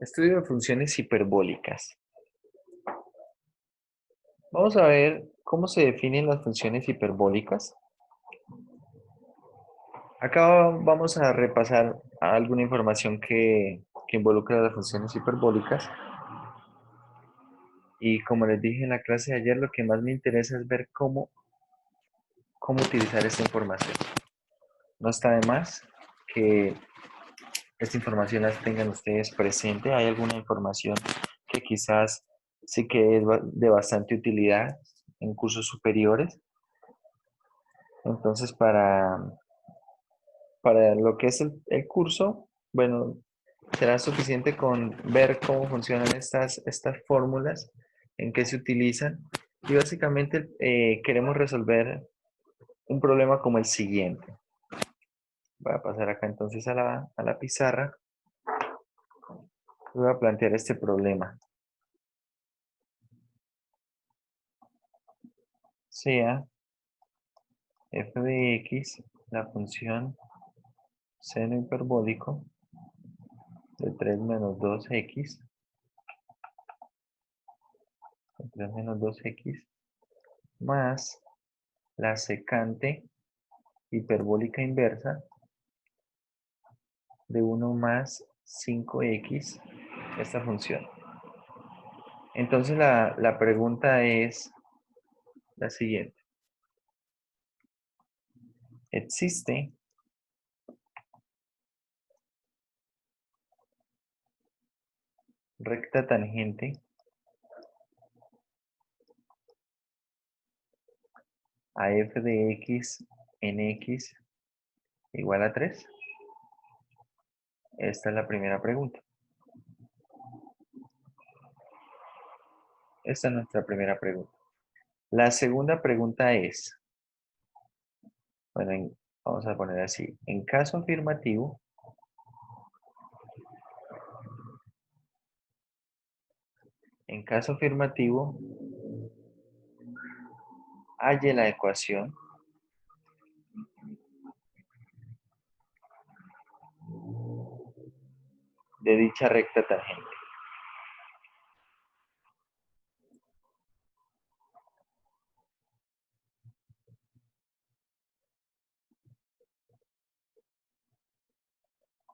Estudio de funciones hiperbólicas. Vamos a ver cómo se definen las funciones hiperbólicas. Acá vamos a repasar alguna información que involucra las funciones hiperbólicas. Y como les dije en la clase de ayer, lo que más me interesa es ver cómo utilizar esta información. No está de más que esta información la tengan ustedes presente. Hay alguna información que quizás sí que es de bastante utilidad en cursos superiores. Entonces, para lo que es el curso, bueno, será suficiente con ver cómo funcionan estas fórmulas, en qué se utilizan. Y básicamente queremos resolver un problema como el siguiente. Voy a pasar acá entonces a la pizarra. Voy a plantear este problema. Sea f de x, la función seno hiperbólico de 3 menos 2x, de 3 menos 2x, más la secante hiperbólica inversa de 1 más 5x, esta función. Entonces la pregunta es la siguiente. ¿Existe recta tangente a f de x en x igual a 3? Esta es la primera pregunta. Esta es nuestra primera pregunta. La segunda pregunta es, bueno, vamos a poner así, en caso afirmativo, halle la ecuación de dicha recta tangente.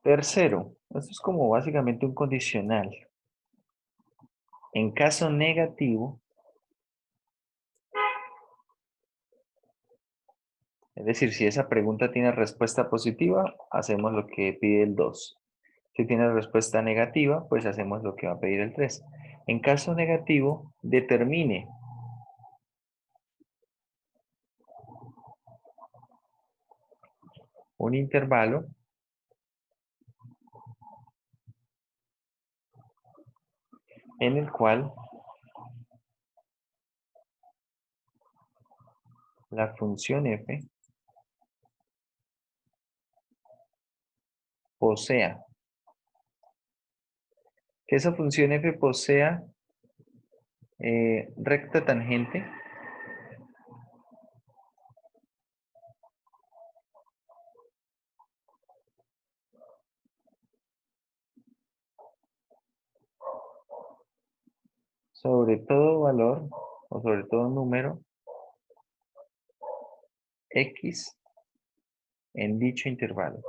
Tercero, esto es como básicamente un condicional. En caso negativo, es decir, si esa pregunta tiene respuesta positiva, hacemos lo que pide el 2. Si tiene respuesta negativa, pues hacemos lo que va a pedir el 3. En caso negativo, determine un intervalo en el cual la función f posea, que esa función f posea recta tangente sobre todo valor o sobre todo número x en dicho intervalo.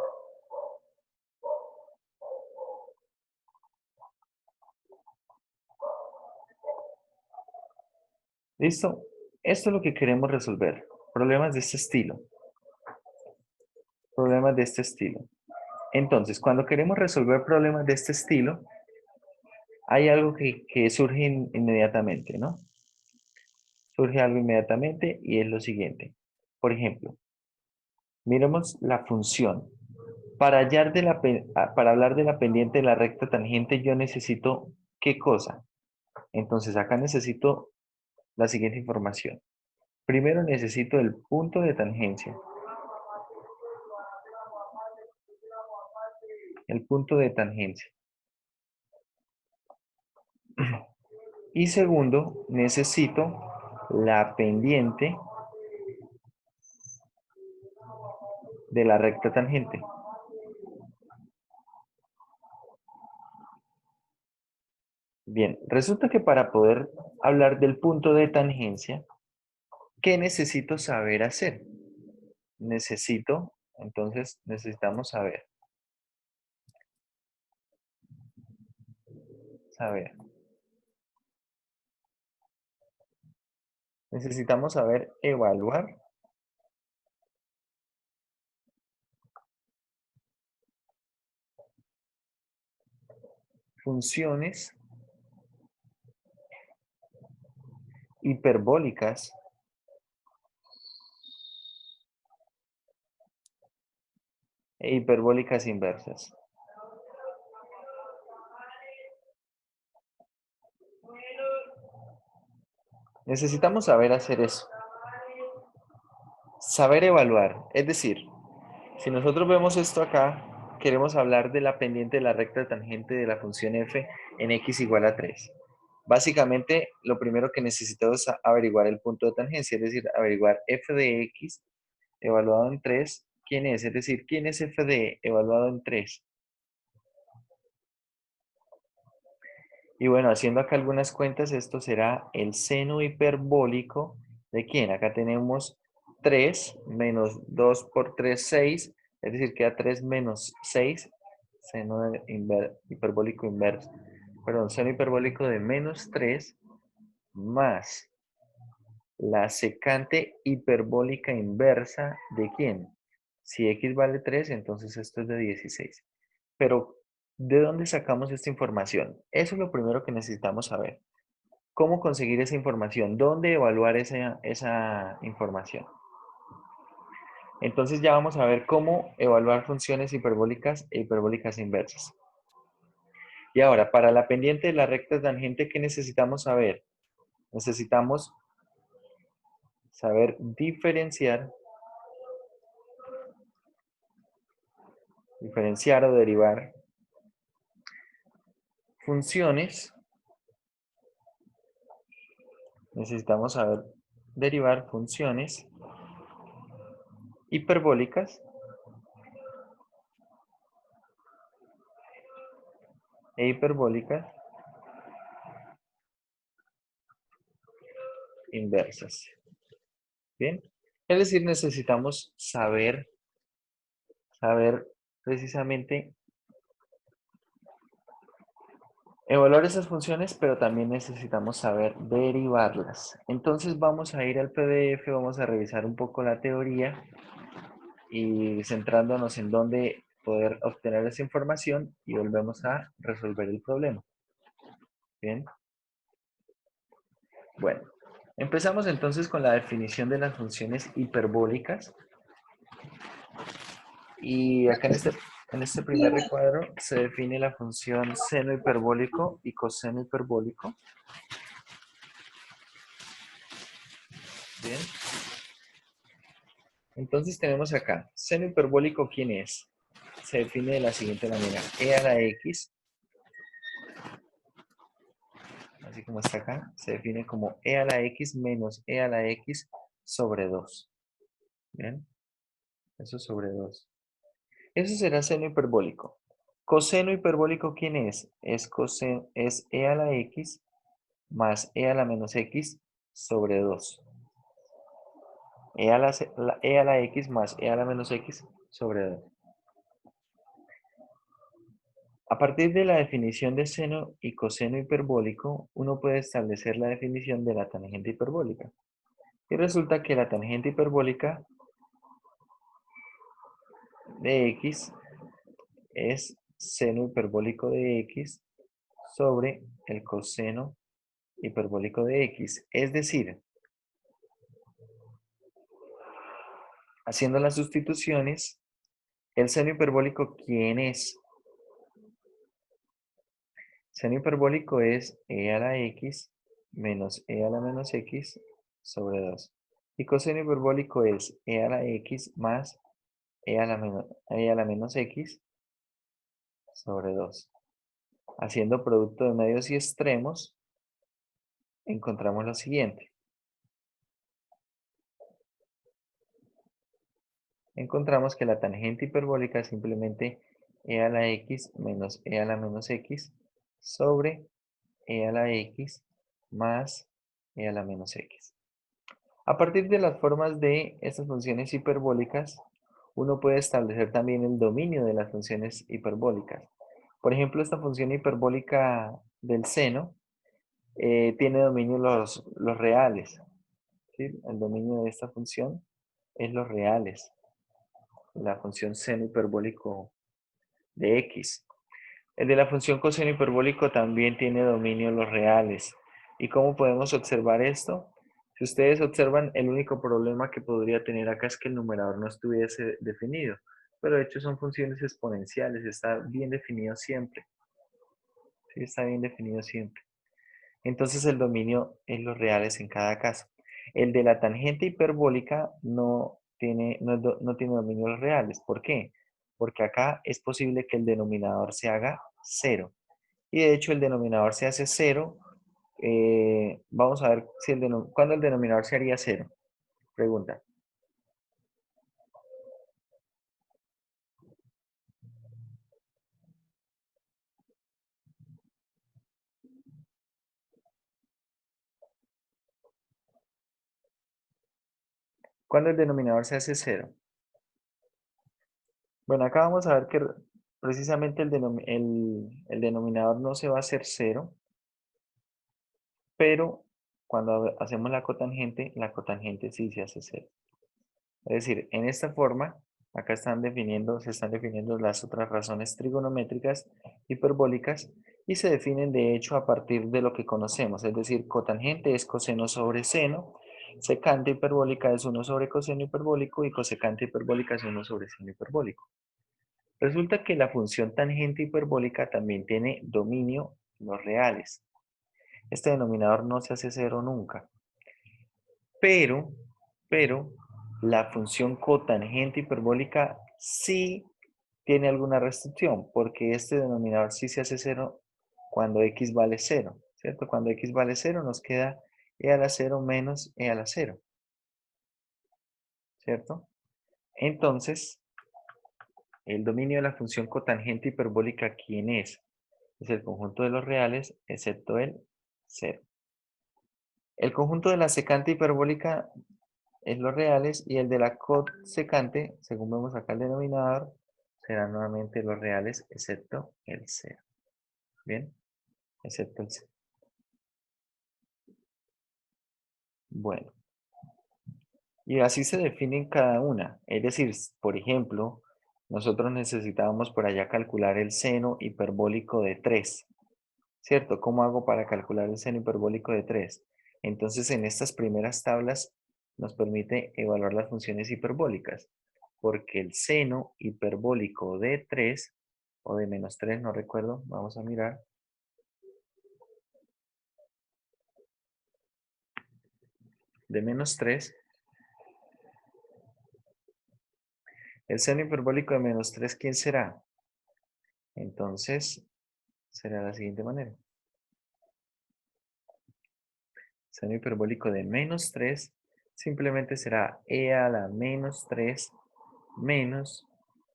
¿Listo? Esto es lo que queremos resolver. Problemas de este estilo. Problemas de este estilo. Entonces, cuando queremos resolver problemas de este estilo, hay algo que surge inmediatamente, ¿no? Surge algo inmediatamente y es lo siguiente. Por ejemplo, miremos la función. Para hablar de la pendiente de la recta tangente, yo necesito ¿qué cosa? Entonces, acá necesito la siguiente información. Primero necesito el punto de tangencia. El punto de tangencia. Y segundo, necesito la pendiente de la recta tangente. Bien, resulta que para poder hablar del punto de tangencia, ¿qué necesito saber hacer? Entonces necesitamos saber. Necesitamos saber evaluar funciones hiperbólicas e hiperbólicas inversas. Necesitamos saber hacer eso. Saber evaluar. Es decir, si nosotros vemos esto acá, queremos hablar de la pendiente de la recta tangente de la función f en x igual a 3. Básicamente, lo primero que necesitamos es averiguar el punto de tangencia, es decir, averiguar f de x evaluado en 3, ¿quién es? Es decir, ¿quién es f de evaluado en 3? Y bueno, haciendo acá algunas cuentas, esto será el seno hiperbólico de quién. Acá tenemos 3 menos 2 por 3, 6. Es decir, queda 3 menos 6, seno hiperbólico inverso. Perdón, seno hiperbólico de menos 3 más la secante hiperbólica inversa de quién. Si x vale 3, entonces esto es de 16. Pero, ¿de dónde sacamos esta información? Eso es lo primero que necesitamos saber. ¿Cómo conseguir esa información? ¿Dónde evaluar esa información? Entonces ya vamos a ver cómo evaluar funciones hiperbólicas e hiperbólicas inversas. Y ahora, para la pendiente de la recta tangente, ¿qué necesitamos saber? Necesitamos saber diferenciar o derivar funciones. Necesitamos saber derivar funciones hiperbólicas e hiperbólicas inversas. Bien, es decir, necesitamos saber precisamente evaluar esas funciones, pero también necesitamos saber derivarlas. Entonces vamos a ir al PDF, vamos a revisar un poco la teoría y centrándonos en dónde poder obtener esa información y volvemos a resolver el problema. Bien, bueno, empezamos entonces con la definición de las funciones hiperbólicas. Y acá en este primer recuadro se define la función seno hiperbólico y coseno hiperbólico. Bien. Entonces tenemos acá, seno hiperbólico, ¿quién es? Se define de la siguiente manera, e a la x, así como está acá, se define como e a la x menos e a la x sobre 2. Bien, eso sobre 2. Eso será seno hiperbólico. Coseno hiperbólico, ¿quién es? Es e a la x más e a la menos x sobre 2. E a la x más e a la menos x sobre 2. A partir de la definición de seno y coseno hiperbólico, uno puede establecer la definición de la tangente hiperbólica. Y resulta que la tangente hiperbólica de x es seno hiperbólico de x sobre el coseno hiperbólico de x. Es decir, haciendo las sustituciones, el seno hiperbólico, ¿quién es? Seno hiperbólico es e a la x menos e a la menos x sobre 2. Y coseno hiperbólico es e a la x más e a la menos x sobre 2. Haciendo producto de medios y extremos, encontramos lo siguiente. Encontramos que la tangente hiperbólica es simplemente e a la x menos e a la menos x sobre e a la x más e a la menos x. A partir de las formas de estas funciones hiperbólicas, uno puede establecer también el dominio de las funciones hiperbólicas. Por ejemplo, esta función hiperbólica del seno tiene dominio los reales. ¿Sí? El dominio de esta función es los reales. La función seno hiperbólico de x. El de la función coseno hiperbólico también tiene dominio los reales. ¿Y cómo podemos observar esto? Si ustedes observan, el único problema que podría tener acá es que el numerador no estuviese definido. Pero de hecho son funciones exponenciales, está bien definido siempre. Sí, está bien definido siempre. Entonces el dominio es los reales en cada caso. El de la tangente hiperbólica no tiene dominio de los reales. ¿Por qué? Porque acá es posible que el denominador se haga cero. Y de hecho el denominador se hace cero. Vamos a ver si ¿cuándo el denominador se haría cero? Pregunta. ¿Cuándo el denominador se hace cero? Bueno, acá vamos a ver que precisamente el denominador no se va a hacer cero, pero cuando hacemos la cotangente sí se hace cero. Es decir, en esta forma, acá se están definiendo las otras razones trigonométricas hiperbólicas y se definen de hecho a partir de lo que conocemos, es decir, cotangente es coseno sobre seno, secante hiperbólica es 1 sobre coseno hiperbólico y cosecante hiperbólica es 1 sobre seno hiperbólico. Resulta que la función tangente hiperbólica también tiene dominio los reales. Este denominador no se hace cero nunca. Pero, pero, la función cotangente hiperbólica sí tiene alguna restricción, porque este denominador sí se hace cero cuando x vale cero, ¿cierto? Cuando x vale cero nos queda e a la cero menos e a la cero, ¿cierto? Entonces, el dominio de la función cotangente hiperbólica, ¿quién es? Es el conjunto de los reales, excepto el cero. El conjunto de la secante hiperbólica es los reales y el de la cosecante, según vemos acá el denominador, será nuevamente los reales excepto el cero. ¿Bien? Excepto el cero. Bueno, y así se definen cada una. Es decir, por ejemplo, nosotros necesitábamos por allá calcular el seno hiperbólico de 3. ¿Cierto? ¿Cómo hago para calcular el seno hiperbólico de 3? Entonces, en estas primeras tablas nos permite evaluar las funciones hiperbólicas, porque el seno hiperbólico de 3 o de menos 3, no recuerdo, vamos a mirar. De menos 3, el seno hiperbólico de menos 3, ¿quién será? Entonces, será de la siguiente manera. Seno hiperbólico de menos 3 simplemente será e a la menos 3 menos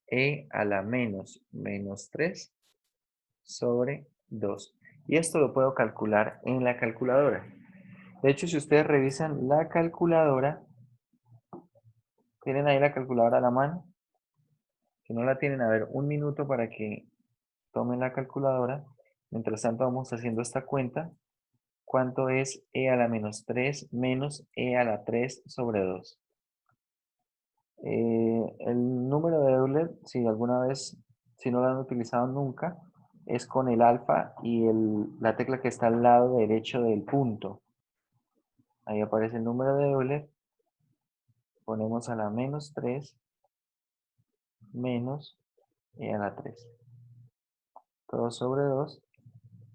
e a la menos 3 sobre 2. Y esto lo puedo calcular en la calculadora. De hecho, si ustedes revisan la calculadora, ¿tienen ahí la calculadora a la mano? Si no la tienen, a ver, un minuto para que tomen la calculadora. Mientras tanto, vamos haciendo esta cuenta. ¿Cuánto es e a la menos 3 menos e a la 3 sobre 2? El número de Euler, si alguna vez, si no lo han utilizado nunca, es con el alfa y la tecla que está al lado derecho del punto. Ahí aparece el número de Euler. Ponemos a la menos 3 menos e a la 3. Todo sobre 2.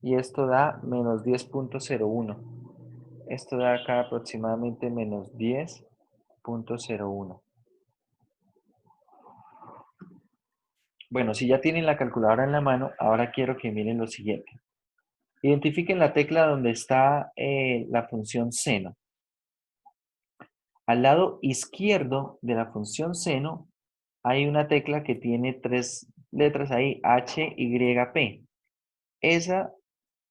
Y esto da menos 10.01. Esto da acá aproximadamente menos 10.01. Bueno, si ya tienen la calculadora en la mano, ahora quiero que miren lo siguiente. Identifiquen la tecla donde está la función seno. Al lado izquierdo de la función seno hay una tecla que tiene 3 letras ahí, H, Y, P. Esa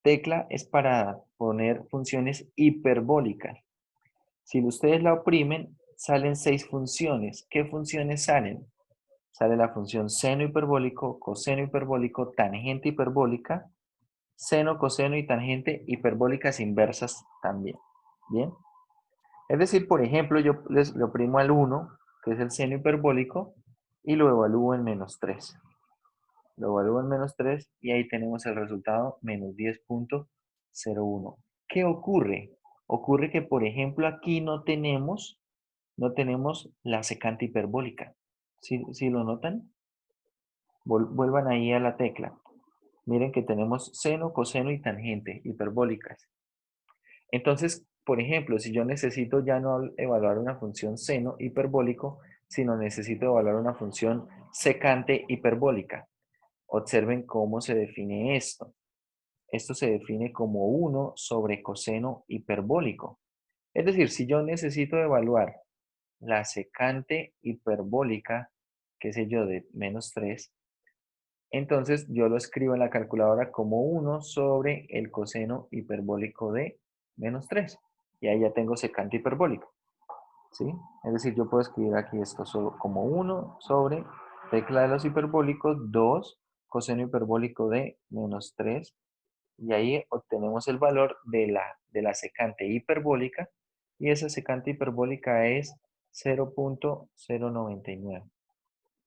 tecla es para poner funciones hiperbólicas. Si ustedes la oprimen, salen 6 funciones. ¿Qué funciones salen? Sale la función seno hiperbólico, coseno hiperbólico, tangente hiperbólica, seno, coseno y tangente hiperbólicas inversas también. ¿Bien? Es decir, por ejemplo, yo le oprimo al 1, que es el seno hiperbólico, y lo evalúo en -3. Lo evalúo en -3 y ahí tenemos el resultado, -10.01. ¿Qué ocurre? Ocurre que, por ejemplo, aquí no tenemos la secante hiperbólica. ¿Sí lo notan? Vuelvan ahí a la tecla. Miren que tenemos seno, coseno y tangente hiperbólicas. Entonces, por ejemplo, si yo necesito ya no evaluar una función seno hiperbólico, sino necesito evaluar una función secante hiperbólica. Observen cómo se define esto. Esto se define como 1 sobre coseno hiperbólico. Es decir, si yo necesito evaluar la secante hiperbólica, qué sé yo, de -3, entonces yo lo escribo en la calculadora como 1 sobre el coseno hiperbólico de -3. Y ahí ya tengo secante hiperbólico. ¿Sí? Es decir, yo puedo escribir aquí esto como 1 sobre tecla de los hiperbólicos, 2 coseno hiperbólico de -3. Y ahí obtenemos el valor de la secante hiperbólica. Y esa secante hiperbólica es 0.099.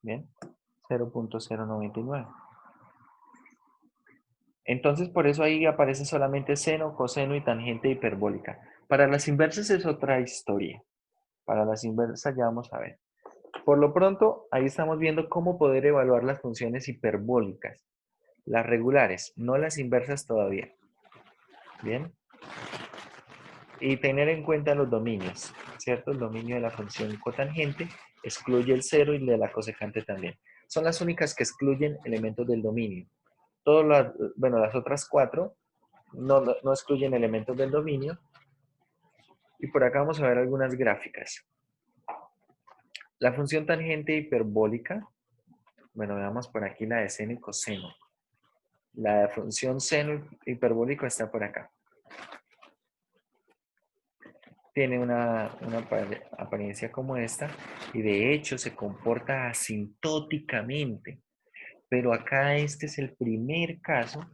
¿Bien? 0.099. Entonces, por eso ahí aparece solamente seno, coseno y tangente hiperbólica. Para las inversas es otra historia. Para las inversas ya vamos a ver. Por lo pronto, ahí estamos viendo cómo poder evaluar las funciones hiperbólicas. Las regulares, no las inversas todavía. ¿Bien? Y tener en cuenta los dominios, ¿cierto? El dominio de la función cotangente excluye el cero y el de la cosecante también. Son las únicas que excluyen elementos del dominio. Las otras 4 no excluyen elementos del dominio. Y por acá vamos a ver algunas gráficas. La función tangente hiperbólica, bueno, veamos por aquí la de seno y coseno. La función seno hiperbólico está por acá. Tiene una apariencia como esta y de hecho se comporta asintóticamente. Pero acá este es el primer caso,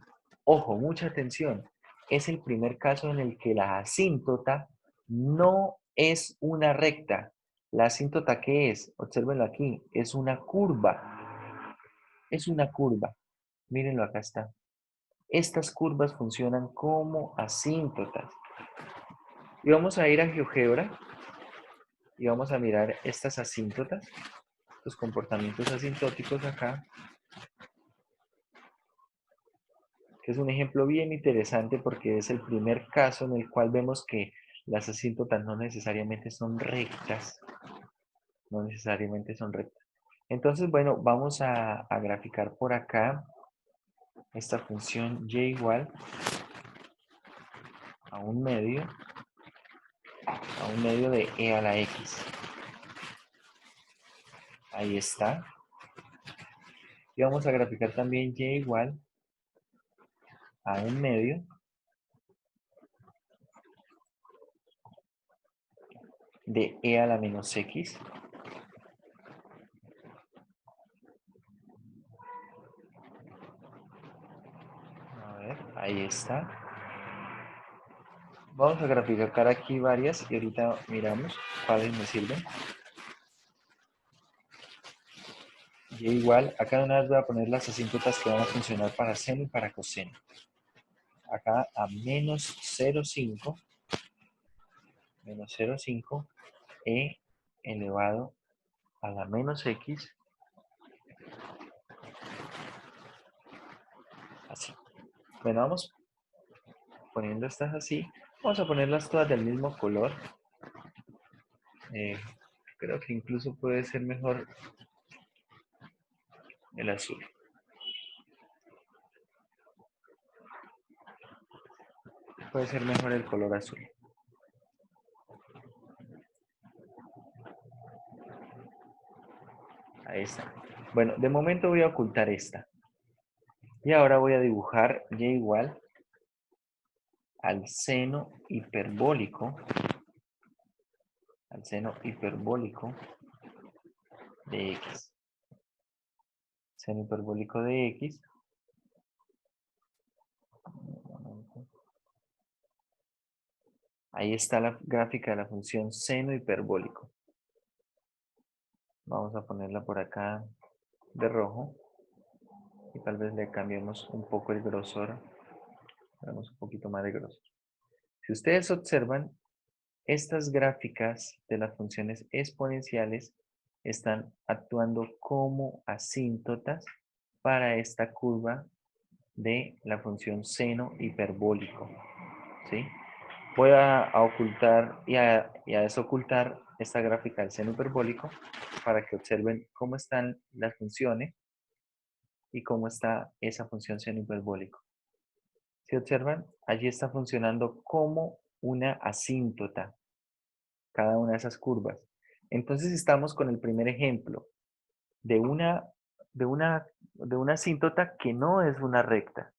ojo, mucha atención, es el primer caso en el que la asíntota no es una recta. ¿La asíntota qué es? Obsérvenlo aquí, es una curva. Es una curva. Mírenlo, acá está. Estas curvas funcionan como asíntotas. Y vamos a ir a GeoGebra y vamos a mirar estas asíntotas, los comportamientos asintóticos acá, que es un ejemplo bien interesante porque es el primer caso en el cual vemos que las asíntotas no necesariamente son rectas, no necesariamente son rectas. Entonces, bueno, vamos a graficar por acá esta función y igual a un medio de e a la x. Ahí está. Y vamos a graficar también y igual a un medio de e a la menos x. A ver, ahí está. Vamos a graficar aquí varias y ahorita miramos cuáles me sirven. Y igual, acá de una vez voy a poner las asíntotas que van a funcionar para seno y para coseno. Acá a -0,5, e elevado a la menos x, así. Bueno, vamos poniendo estas así. Vamos a ponerlas todas del mismo color. Eh, Creo que incluso puede ser mejor el azul. Puede ser mejor el color azul. Ahí está. Bueno, de momento voy a ocultar esta. Y ahora voy a dibujar y igual al seno hiperbólico de x. Seno hiperbólico de x. Ahí está la gráfica de la función seno hiperbólico. Vamos a ponerla por acá de rojo. Y tal vez le cambiemos un poco el grosor. Damos un poquito más de grosor. Si ustedes observan, estas gráficas de las funciones exponenciales están actuando como asíntotas para esta curva de la función seno hiperbólico. ¿Sí? Voy a ocultar y a desocultar esta gráfica del seno hiperbólico para que observen cómo están las funciones y cómo está esa función seno hiperbólico. Si observan, allí está funcionando como una asíntota cada una de esas curvas. Entonces estamos con el primer ejemplo de una asíntota que no es una recta,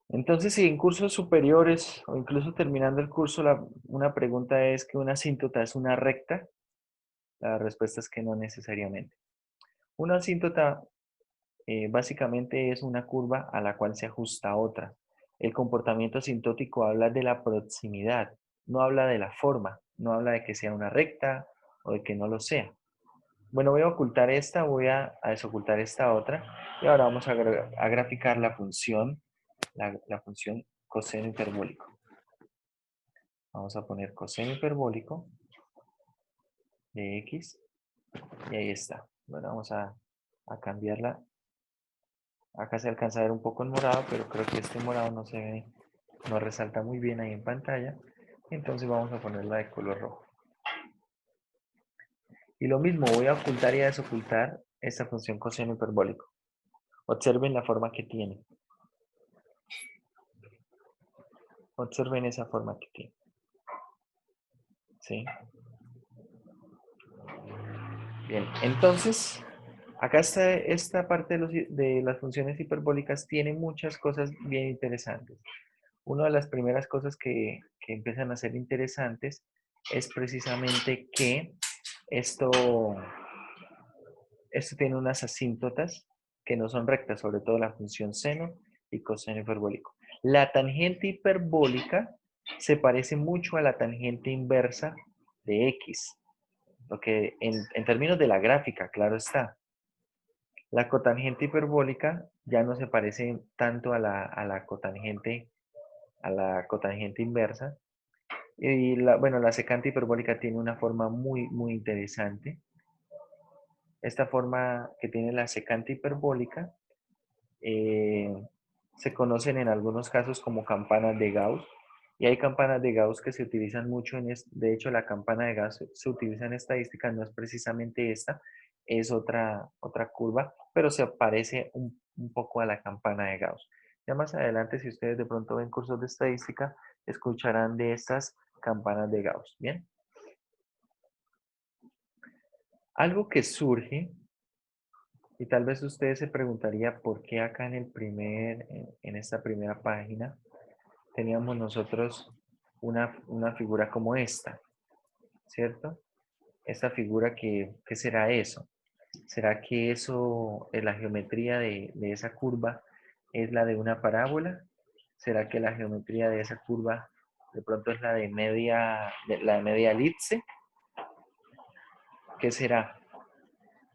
Entonces, si en cursos superiores o incluso terminando el curso, una pregunta es que una asíntota es una recta, la respuesta es que no necesariamente. Una asíntota básicamente es una curva a la cual se ajusta otra. El comportamiento asintótico habla de la proximidad, no habla de la forma, no habla de que sea una recta o de que no lo sea. Bueno, voy a ocultar esta, voy a desocultar esta otra y ahora vamos a graficar la función, la función coseno hiperbólico. Vamos a poner coseno hiperbólico de x y ahí está. Bueno, vamos a cambiarla. Acá se alcanza a ver un poco el morado, pero creo que este morado no se ve, no resalta muy bien ahí en pantalla. Entonces vamos a ponerla de color rojo. Y lo mismo, voy a ocultar y a desocultar esta función coseno hiperbólico. Observen la forma que tiene. Observen esa forma que tiene. ¿Sí? Bien, entonces, acá está esta parte de las funciones hiperbólicas, tiene muchas cosas bien interesantes. Una de las primeras cosas que empiezan a ser interesantes es precisamente que esto tiene unas asíntotas que no son rectas, sobre todo la función seno y coseno hiperbólico. La tangente hiperbólica se parece mucho a la tangente inversa de x, lo que en términos de la gráfica, claro está. La cotangente hiperbólica ya no se parece tanto a la cotangente inversa. Y la secante hiperbólica tiene una forma muy, muy interesante. Esta forma que tiene la secante hiperbólica eh, se conocen en algunos casos como campanas de Gauss. Y hay campanas de Gauss que se utilizan mucho, de hecho la campana de Gauss se utiliza en estadística, no es precisamente esta, es otra curva, pero se parece un poco a la campana de Gauss. Ya más adelante, si ustedes de pronto ven cursos de estadística, escucharán de estas campanas de Gauss, ¿bien? Algo que surge, y tal vez ustedes se preguntaría por qué acá en esta primera página, teníamos nosotros una figura como esta, ¿cierto? Esta figura, ¿qué será eso? ¿Será que eso, la geometría de esa curva es la de una parábola? ¿Será que la geometría de esa curva de pronto es la de media elipse? ¿Qué será?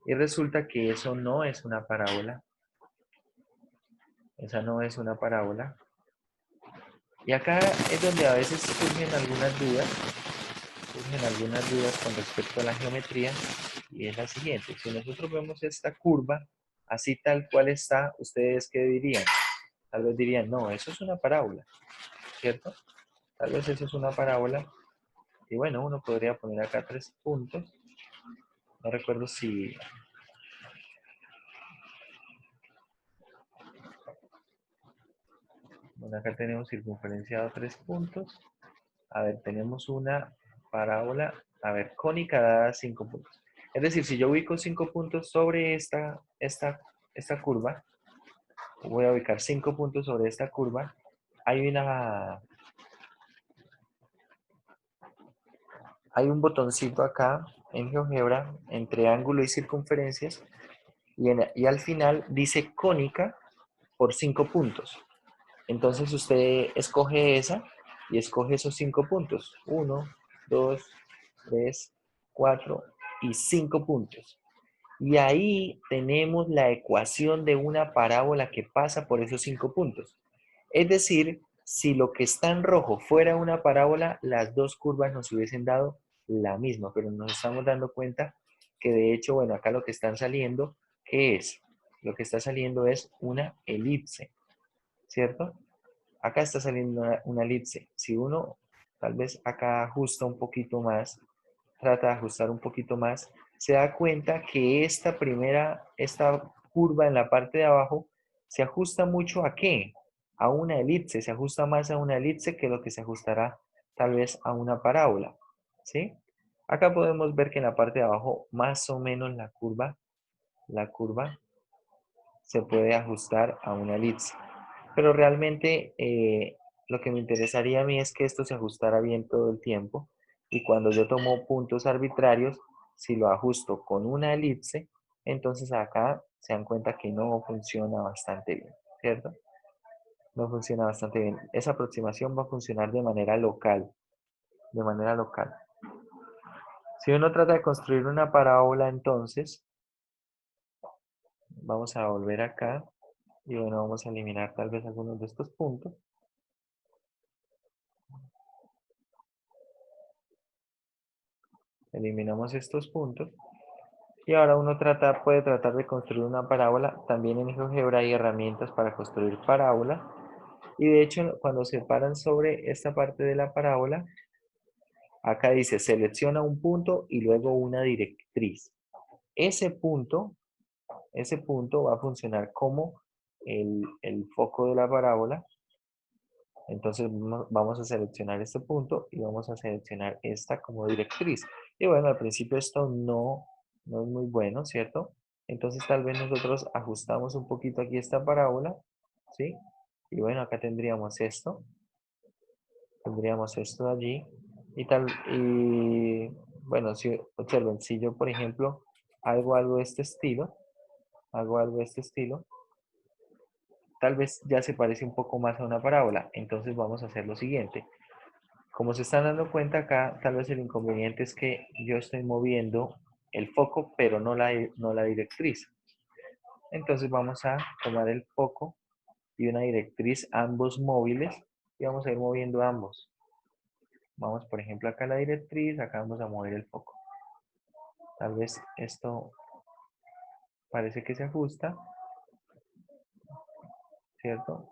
Y resulta que eso no es una parábola. Esa no es una parábola. Y acá es donde a veces surgen algunas dudas con respecto a la geometría, y es la siguiente. Si nosotros vemos esta curva, así tal cual está, ¿ustedes qué dirían? Tal vez dirían, no, eso es una parábola, ¿cierto? Tal vez eso es una parábola. Y bueno, uno podría poner acá 3 puntos. No recuerdo si... Bueno, acá tenemos circunferenciado 3 puntos. A ver, tenemos una parábola, a ver, cónica dada 5 puntos. Es decir, si yo ubico 5 puntos sobre esta curva, voy a ubicar 5 puntos sobre esta curva, hay hay un botoncito acá en GeoGebra entre ángulo y circunferencias y al final dice cónica por 5 puntos. Entonces usted escoge esa y escoge esos 5 puntos. 1, 2, 3, 4 y 5 puntos. Y ahí tenemos la ecuación de una parábola que pasa por esos 5 puntos. Es decir, si lo que está en rojo fuera una parábola, las dos curvas nos hubiesen dado la misma, pero nos estamos dando cuenta que de hecho, bueno, acá lo que están saliendo, ¿qué es? Lo que está saliendo es una elipse, ¿cierto? Acá está saliendo una elipse. Si uno tal vez acá ajusta un poquito más, trata de ajustar un poquito más, se da cuenta que esta curva en la parte de abajo se ajusta mucho ¿a qué? A una elipse, se ajusta más a una elipse que lo que se ajustará tal vez a una parábola, ¿sí? Acá podemos ver que en la parte de abajo más o menos la curva se puede ajustar a una elipse. Pero realmente lo que me interesaría a mí es que esto se ajustara bien todo el tiempo y cuando yo tomo puntos arbitrarios, si lo ajusto con una elipse, entonces acá se dan cuenta que no funciona bastante bien, ¿cierto? No funciona bastante bien. Esa aproximación va a funcionar de manera local, de manera local. Si uno trata de construir una parábola, entonces vamos a volver acá y bueno, vamos a eliminar tal vez algunos de estos puntos. Eliminamos estos puntos. Y ahora uno puede tratar de construir una parábola. También en GeoGebra hay herramientas para construir parábolas. Y de hecho, cuando se paran sobre esta parte de la parábola, acá dice selecciona un punto y luego una directriz. Ese punto, ese punto va a funcionar como el foco de la parábola. Entonces vamos a seleccionar este punto y vamos a seleccionar esta como directriz. Y bueno, al principio esto no es muy bueno, ¿cierto? Entonces tal vez nosotros ajustamos un poquito aquí esta parábola, ¿sí? Y bueno, acá tendríamos esto allí. Y bueno, si observen, si yo por ejemplo hago algo de este estilo, hago algo de este estilo, tal vez ya se parece un poco más a una parábola. Entonces vamos a hacer lo siguiente. Como se están dando cuenta acá, tal vez el inconveniente es que yo estoy moviendo el foco, pero no la directriz. Entonces vamos a tomar el foco y una directriz, ambos móviles, y vamos a ir moviendo ambos. Vamos, por ejemplo, acá a la directriz, acá vamos a mover el foco. Tal vez esto parece que se ajusta, ¿cierto?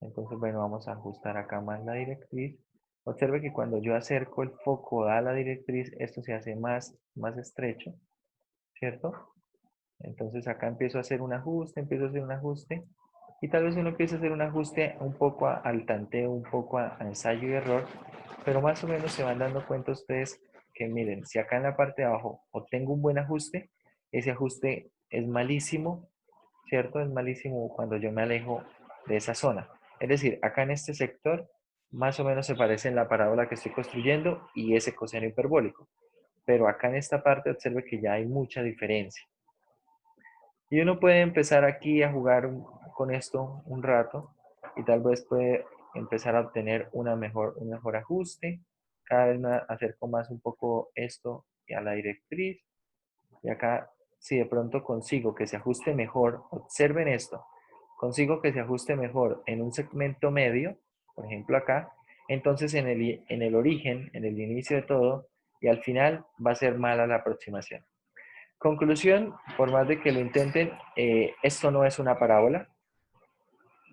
Entonces, bueno, vamos a ajustar acá más la directriz. Observe que cuando yo acerco el foco a la directriz, esto se hace más estrecho, ¿cierto? Entonces acá empiezo a hacer un ajuste, y tal vez uno empiece a hacer un ajuste un poco al tanteo, un poco a ensayo y error, pero más o menos se van dando cuenta ustedes que miren, si acá en la parte de abajo obtengo un buen ajuste, ese ajuste es malísimo, ¿cierto? Es malísimo cuando yo me alejo de esa zona. Es decir, acá en este sector más o menos se parece en la parábola que estoy construyendo y ese coseno hiperbólico, pero acá en esta parte observe que ya hay mucha diferencia. Y uno puede empezar aquí a jugar con esto un rato y tal vez puede empezar a obtener un mejor ajuste. Cada vez me acerco más un poco esto a la directriz. Y acá, si de pronto consigo que se ajuste mejor, observen esto, consigo que se ajuste mejor en un segmento medio, por ejemplo acá, entonces en el origen, en el inicio de todo, y al final va a ser mala la aproximación. Conclusión, por más de que lo intenten, esto no es una parábola,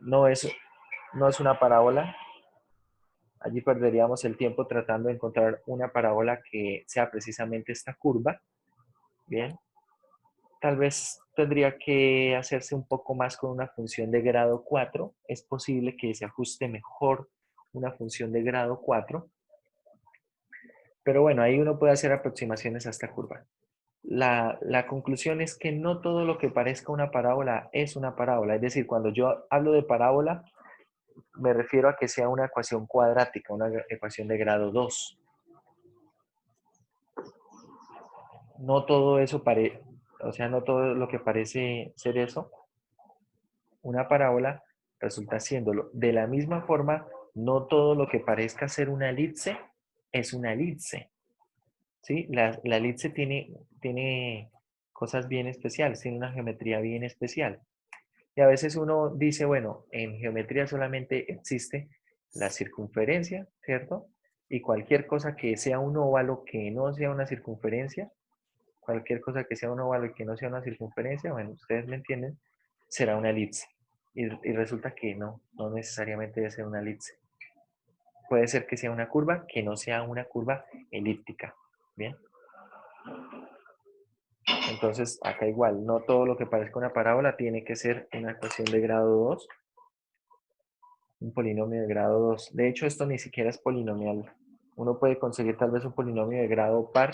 no es, no es una parábola. Allí perderíamos el tiempo tratando de encontrar una parábola que sea precisamente esta curva. Bien, tal vez tendría que hacerse un poco más con una función de grado 4. Es posible que se ajuste mejor una función de grado 4. Pero bueno, ahí uno puede hacer aproximaciones a esta curva. la conclusión es que no todo lo que parezca una parábola es una parábola. Es decir, cuando yo hablo de parábola, me refiero a que sea una ecuación cuadrática, una ecuación de grado 2. No todo eso o sea, no todo lo que parece ser eso, una parábola, resulta siéndolo. De la misma forma, no todo lo que parezca ser una elipse es una elipse. ¿Sí? La elipse tiene cosas bien especiales, tiene una geometría bien especial. Y a veces uno dice, bueno, en geometría solamente existe la circunferencia, ¿cierto? Y cualquier cosa que sea un óvalo que no sea una circunferencia, cualquier cosa que sea un óvalo y que no sea una circunferencia, bueno, ustedes me entienden, será una elipse. Y resulta que no necesariamente debe ser una elipse. Puede ser que sea una curva que no sea una curva elíptica. ¿Bien? Entonces, acá igual, no todo lo que parezca una parábola tiene que ser una ecuación de grado 2, un polinomio de grado 2. De hecho, esto ni siquiera es polinomial. Uno puede conseguir tal vez un polinomio de grado par,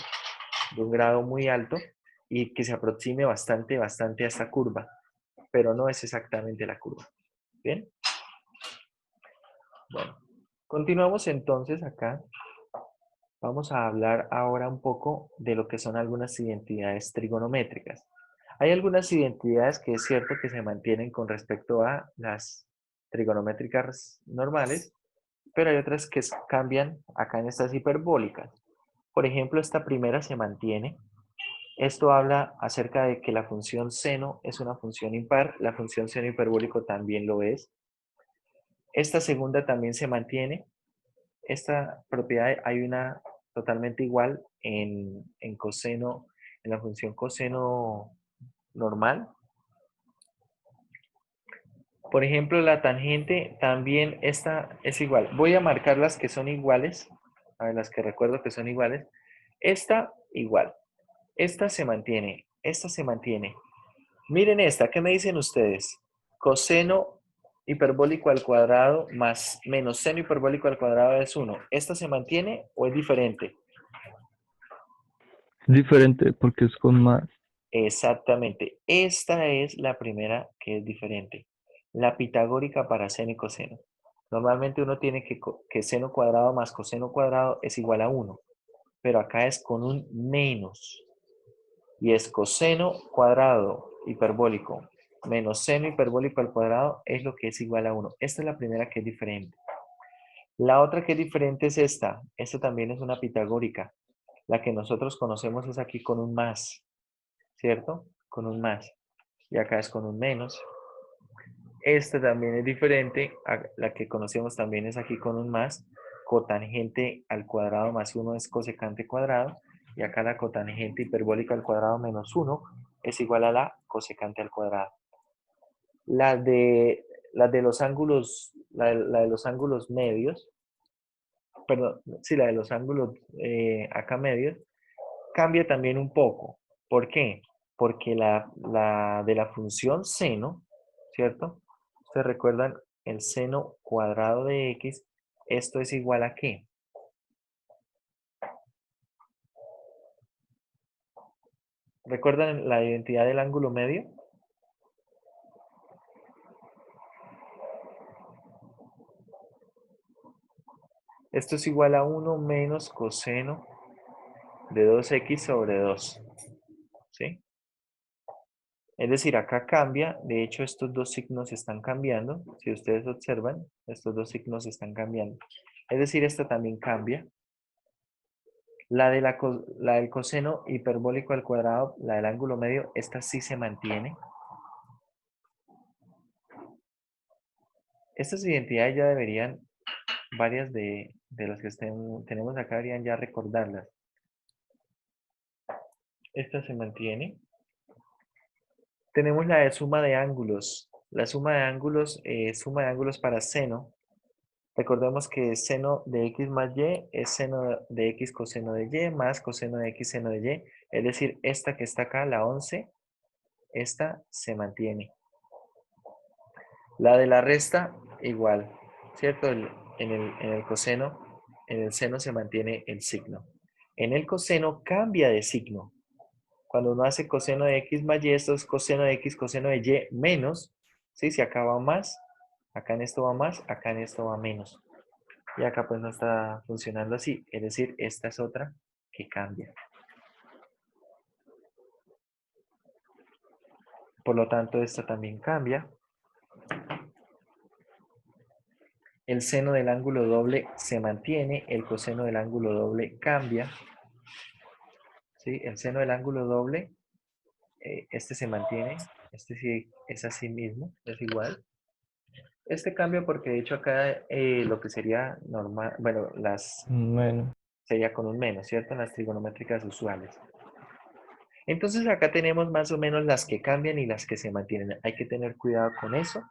de un grado muy alto, y que se aproxime bastante a esta curva, pero no es exactamente la curva. ¿Bien? Bueno, continuamos entonces acá. Vamos a hablar ahora un poco de lo que son algunas identidades trigonométricas. Hay algunas identidades que es cierto que se mantienen con respecto a las trigonométricas normales, pero hay otras que cambian acá en estas hiperbólicas. Por ejemplo, esta primera se mantiene. Esto habla acerca de que la función seno es una función impar, la función seno hiperbólico también lo es. Esta segunda también se mantiene. Esta propiedad hay una totalmente igual en coseno, en la función coseno normal. Por ejemplo, la tangente también esta es igual. Voy a marcar las que son iguales, a ver, las que recuerdo que son iguales. Esta igual. Esta se mantiene. Esta se mantiene. Miren esta, ¿qué me dicen ustedes? Coseno hiperbólico al cuadrado más menos seno hiperbólico al cuadrado es 1. ¿Esta se mantiene o es diferente? Diferente porque es con más. Exactamente. Esta es la primera que es diferente. La pitagórica para seno y coseno. Normalmente uno tiene que seno cuadrado más coseno cuadrado es igual a 1. Pero acá es con un menos. Y es coseno cuadrado hiperbólico menos seno hiperbólico al cuadrado es lo que es igual a 1. Esta es la primera que es diferente. La otra que es diferente es esta. Esta también es una pitagórica. La que nosotros conocemos es aquí con un más, ¿cierto? Con un más. Y acá es con un menos. Esta también es diferente. La que conocemos también es aquí con un más. Cotangente al cuadrado más 1 es cosecante cuadrado. Y acá la cotangente hiperbólica al cuadrado menos 1 es igual a la cosecante al cuadrado. La de, la de los ángulos medios, perdón, sí, la de los ángulos acá medios, cambia también un poco. ¿Por qué? Porque la de la función seno, ¿cierto? Ustedes recuerdan el seno cuadrado de x, esto es igual a ¿qué? ¿Recuerdan la identidad del ángulo medio? Esto es igual a 1 menos coseno de 2x sobre 2, ¿sí? Es decir, acá cambia, de hecho estos dos signos están cambiando, si ustedes observan, estos dos signos están cambiando. Es decir, esta también cambia. La del coseno hiperbólico al cuadrado, la del ángulo medio, esta sí se mantiene. Estas identidades ya deberían, varias de las que tenemos acá deberían ya recordarlas. Esta se mantiene. Tenemos la de suma de ángulos. La suma de ángulos, suma de ángulos para seno. Recordemos que seno de x más y es seno de x coseno de y más coseno de x seno de y. Es decir, esta que está acá, la 11, esta se mantiene. La de la resta, igual, ¿cierto? En el coseno, en el seno se mantiene el signo. En el coseno cambia de signo. Cuando uno hace coseno de x más y, esto es coseno de x, coseno de y menos, ¿sí? Si acá va más, acá en esto va más, acá en esto va menos. Y acá pues no está funcionando así, es decir, esta es otra que cambia. Por lo tanto, esta también cambia. El seno del ángulo doble se mantiene, el coseno del ángulo doble cambia. ¿Sí? El seno del ángulo doble, este se mantiene, este sí es así mismo, es igual. Este cambia porque de hecho acá lo que sería normal, bueno, Menos. sería con un menos, ¿cierto? En las trigonométricas usuales. Entonces acá tenemos más o menos las que cambian y las que se mantienen. Hay que tener cuidado con eso,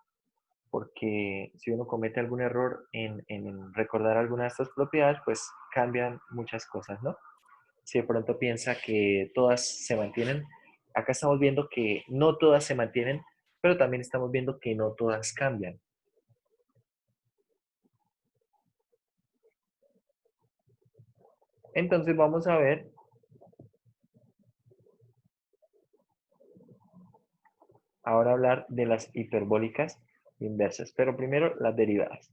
porque si uno comete algún error en recordar alguna de estas propiedades, pues cambian muchas cosas, ¿no? Si de pronto piensa que todas se mantienen, acá estamos viendo que no todas se mantienen, pero también estamos viendo que no todas cambian. Entonces vamos a ver ahora hablar de las hiperbólicas inversas, pero primero las derivadas.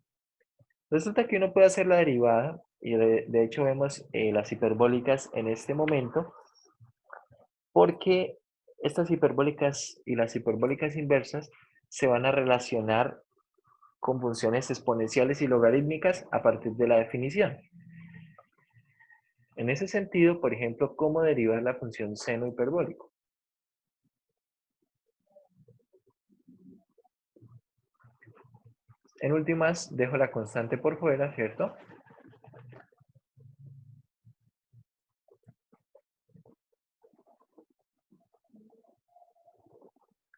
Resulta que uno puede hacer la derivada, y de hecho vemos las hiperbólicas en este momento, porque estas hiperbólicas y las hiperbólicas inversas se van a relacionar con funciones exponenciales y logarítmicas a partir de la definición. En ese sentido, por ejemplo, ¿cómo derivar la función seno hiperbólico? En últimas, dejo la constante por fuera, ¿cierto?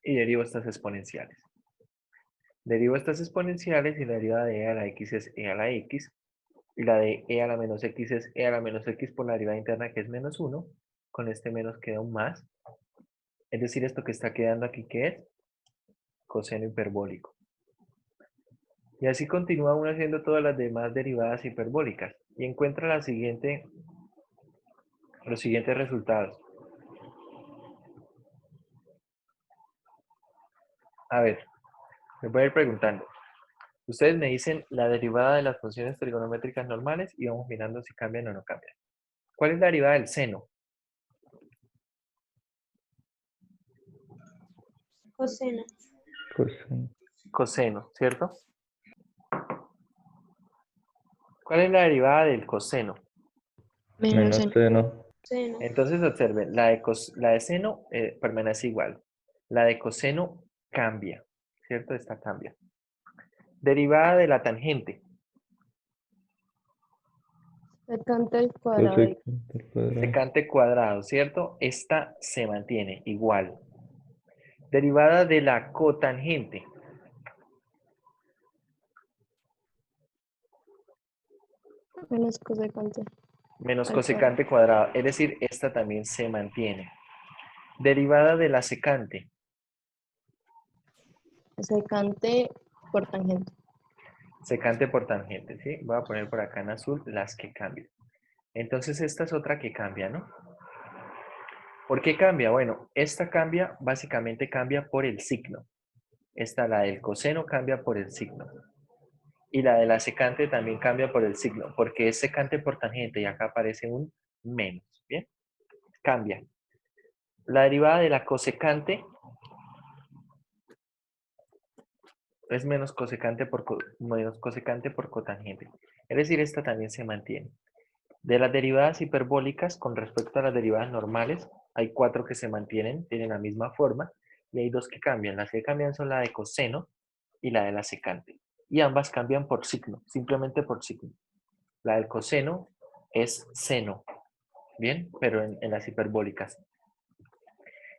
Y derivo estas exponenciales. Derivo estas exponenciales y la derivada de e a la x es e a la x, y la de e a la menos x es e a la menos x por la derivada interna que es menos 1. Con este menos queda un más. Es decir, esto que está quedando aquí, ¿qué es? Coseno hiperbólico. Y así continúa uno haciendo todas las demás derivadas hiperbólicas y encuentra los siguientes resultados. A ver, me voy a ir preguntando. Ustedes me dicen la derivada de las funciones trigonométricas normales y vamos mirando si cambian o no cambian. ¿Cuál es la derivada del seno? Coseno. Coseno. Coseno, ¿cierto? ¿Cuál es la derivada del coseno? Menos Menos el seno. seno. Entonces observen, la de seno permanece igual. La de coseno cambia, ¿cierto? Esta cambia. Derivada de la tangente. Secante al cuadrado. Cosecante al cuadrado. Secante cuadrado, ¿cierto? Esta se mantiene igual. Derivada de la cotangente. Menos cosecante. Menos Al cosecante cuadrado. Es decir, esta también se mantiene. Derivada de la secante. Secante por tangente. Secante por tangente, ¿sí? Voy a poner por acá en azul las que cambian. Entonces esta es otra que cambia, ¿no? ¿Por qué cambia? Bueno, esta cambia, básicamente cambia por el signo. Esta, la del coseno, cambia por el signo. Y la de la secante también cambia por el signo, porque es secante por tangente y acá aparece un menos, ¿bien? Cambia. La derivada de la cosecante es menos cosecante menos cosecante por cotangente. Es decir, esta también se mantiene. De las derivadas hiperbólicas con respecto a las derivadas normales, hay 4 que se mantienen, tienen la misma forma, y hay 2 que cambian. Las que cambian son la de coseno y la de la secante. Y ambas cambian por signo, simplemente por signo. La del coseno es seno, ¿bien? Pero en las hiperbólicas.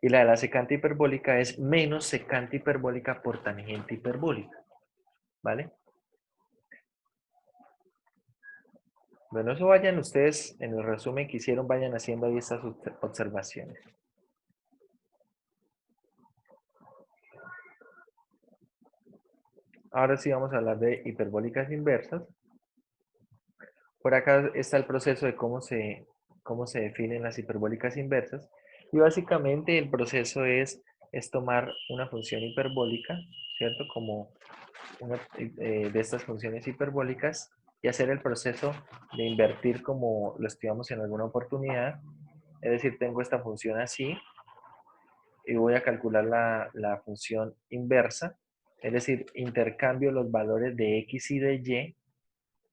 Y la de la secante hiperbólica es menos secante hiperbólica por tangente hiperbólica, ¿vale? Bueno, eso vayan ustedes, en el resumen que hicieron, vayan haciendo ahí estas observaciones. Ahora sí vamos a hablar de hiperbólicas inversas. Por acá está el proceso de cómo se definen las hiperbólicas inversas. Y básicamente el proceso es tomar una función hiperbólica, ¿cierto? Como una de estas funciones hiperbólicas y hacer el proceso de invertir como lo estudiamos en alguna oportunidad. Es decir, tengo esta función así y voy a calcular la función inversa. Es decir, intercambio los valores de x y de y.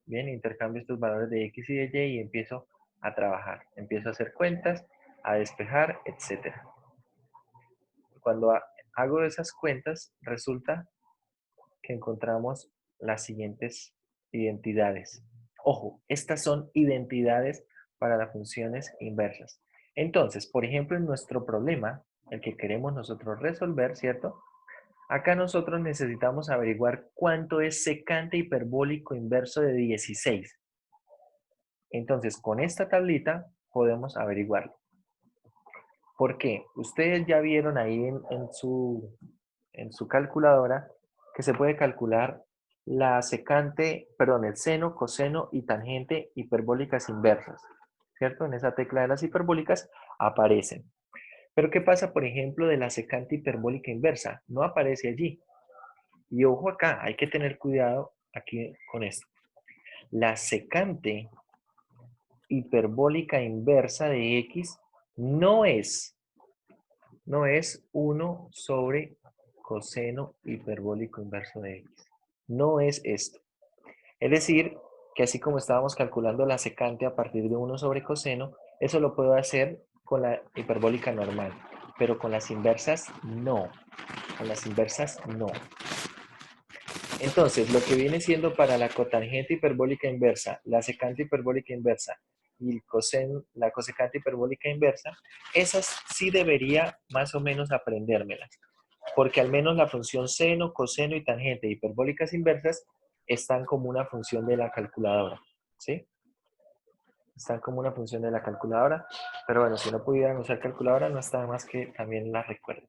Bien, intercambio estos valores de x y de y y empiezo a trabajar. Empiezo a hacer cuentas, a despejar, etc. Cuando hago esas cuentas, resulta que encontramos las siguientes identidades. Ojo, estas son identidades para las funciones inversas. Entonces, por ejemplo, en nuestro problema, el que queremos nosotros resolver, ¿cierto? Acá nosotros necesitamos averiguar cuánto es secante hiperbólico inverso de 16. Entonces, con esta tablita podemos averiguarlo. ¿Por qué? Ustedes ya vieron ahí en su calculadora que se puede calcular la secante, perdón, el seno, coseno y tangente hiperbólicas inversas, ¿cierto? En esa tecla de las hiperbólicas aparecen. Pero ¿qué pasa, por ejemplo, de la secante hiperbólica inversa? No aparece allí. Y ojo acá, hay que tener cuidado aquí con esto. La secante hiperbólica inversa de x no es 1 sobre coseno hiperbólico inverso de x. No es esto. Es decir, que así como estábamos calculando la secante a partir de 1 sobre coseno, eso lo puedo hacer con la hiperbólica normal, pero con las inversas no. Con las inversas no. Entonces, lo que viene siendo para la cotangente hiperbólica inversa, la secante hiperbólica inversa y la cosecante hiperbólica inversa, esas sí debería más o menos aprendérmelas, porque al menos la función seno, coseno y tangente hiperbólicas inversas están como una función de la calculadora, ¿sí? Están como una función de la calculadora, pero bueno, si no pudieran usar calculadora, no está de más que también la recuerden.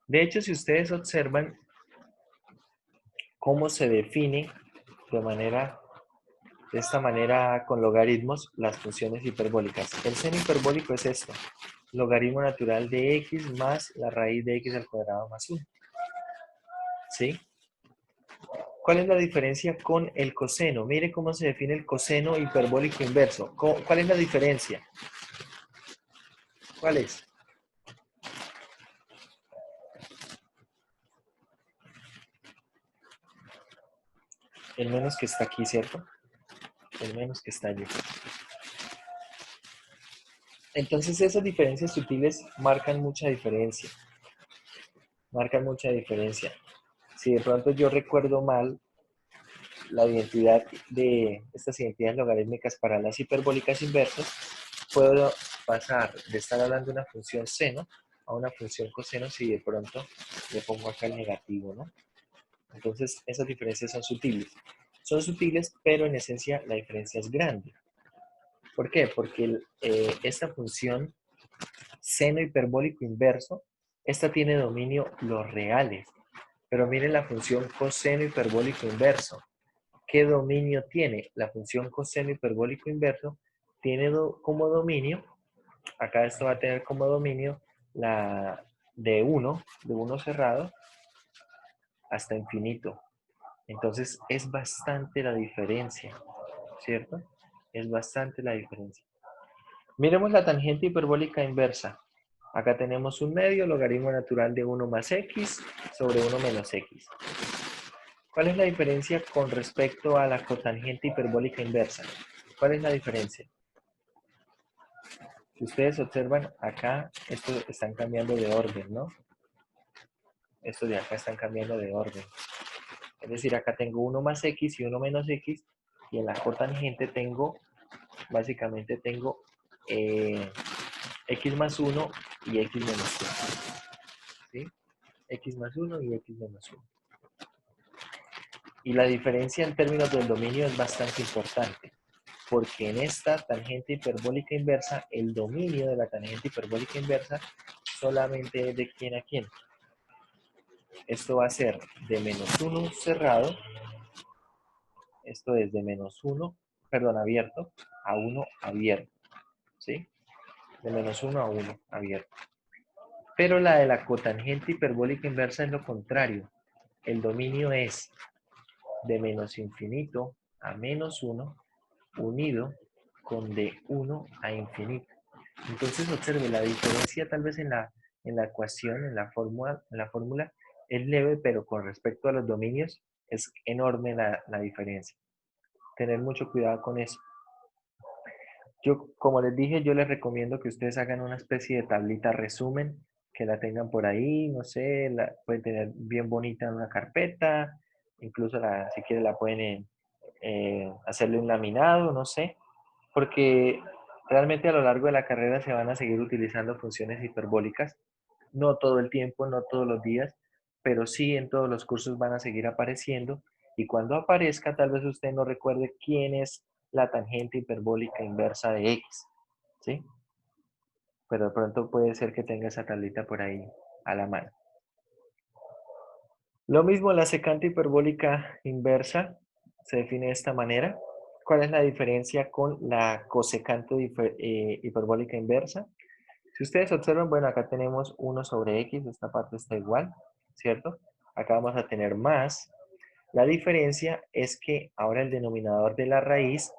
De hecho, si ustedes observan cómo se define de esta manera con logaritmos las funciones hiperbólicas. El seno hiperbólico es esto, logaritmo natural de x más la raíz de x al cuadrado más 1. ¿Sí? ¿Cuál es la diferencia con el coseno? Mire cómo se define el coseno hiperbólico inverso. ¿Cuál es la diferencia? ¿Cuál es? El menos que está aquí, ¿cierto? El menos que está allí. Entonces esas diferencias sutiles marcan mucha diferencia. Marcan mucha diferencia. Si de pronto yo recuerdo mal la identidad de estas identidades logarítmicas para las hiperbólicas inversas, puedo pasar de estar hablando de una función seno a una función coseno si de pronto le pongo acá el negativo, ¿no? Entonces esas diferencias son sutiles. Son sutiles, pero en esencia la diferencia es grande. ¿Por qué? Porque esta función seno hiperbólico inverso, esta tiene dominio los reales. Pero miren la función coseno hiperbólico inverso. ¿Qué dominio tiene? La función coseno hiperbólico inverso tiene como dominio, acá esto va a tener como dominio la de 1 cerrado, hasta infinito. Entonces es bastante la diferencia, ¿cierto? Es bastante la diferencia. Miremos la tangente hiperbólica inversa. Acá tenemos un medio, logaritmo natural de 1 más x sobre 1 menos x. ¿Cuál es la diferencia con respecto a la cotangente hiperbólica inversa? ¿Cuál es la diferencia? Si ustedes observan, acá estos están cambiando de orden, ¿no? Estos de acá están cambiando de orden. Es decir, acá tengo 1 más x y 1 menos x, y en la cotangente tengo, básicamente tengo x más 1 y x menos 1. ¿Sí? X más 1 y x menos 1. Y la diferencia en términos del dominio es bastante importante, porque en esta tangente hiperbólica inversa, el dominio de la tangente hiperbólica inversa solamente es de quién a quién. Esto va a ser de menos 1 cerrado, esto es de menos 1, perdón, abierto, a 1 abierto, ¿sí? de menos 1 a 1 abierto. Pero la de la cotangente hiperbólica inversa es lo contrario. El dominio es de menos infinito a menos 1 unido con de 1 a infinito. Entonces observe la diferencia tal vez en la ecuación, en la fórmula es leve, pero con respecto a los dominios es enorme la diferencia. Tener mucho cuidado con eso. Yo, como les dije, yo les recomiendo que ustedes hagan una especie de tablita resumen, que la tengan por ahí, no sé, la pueden tener bien bonita en una carpeta, incluso si quieren la pueden hacerle un laminado, no sé, porque realmente a lo largo de la carrera se van a seguir utilizando funciones hiperbólicas, no todo el tiempo, no todos los días, pero sí en todos los cursos van a seguir apareciendo y cuando aparezca tal vez usted no recuerde quién es la tangente hiperbólica inversa de X, ¿sí? Pero de pronto puede ser que tenga esa tablita por ahí a la mano. Lo mismo la secante hiperbólica inversa se define de esta manera. ¿Cuál es la diferencia con la cosecante hiperbólica inversa? Si ustedes observan, bueno, acá tenemos 1 sobre x, esta parte está igual, ¿cierto? Acá vamos a tener más. La diferencia es que ahora el denominador de la raíz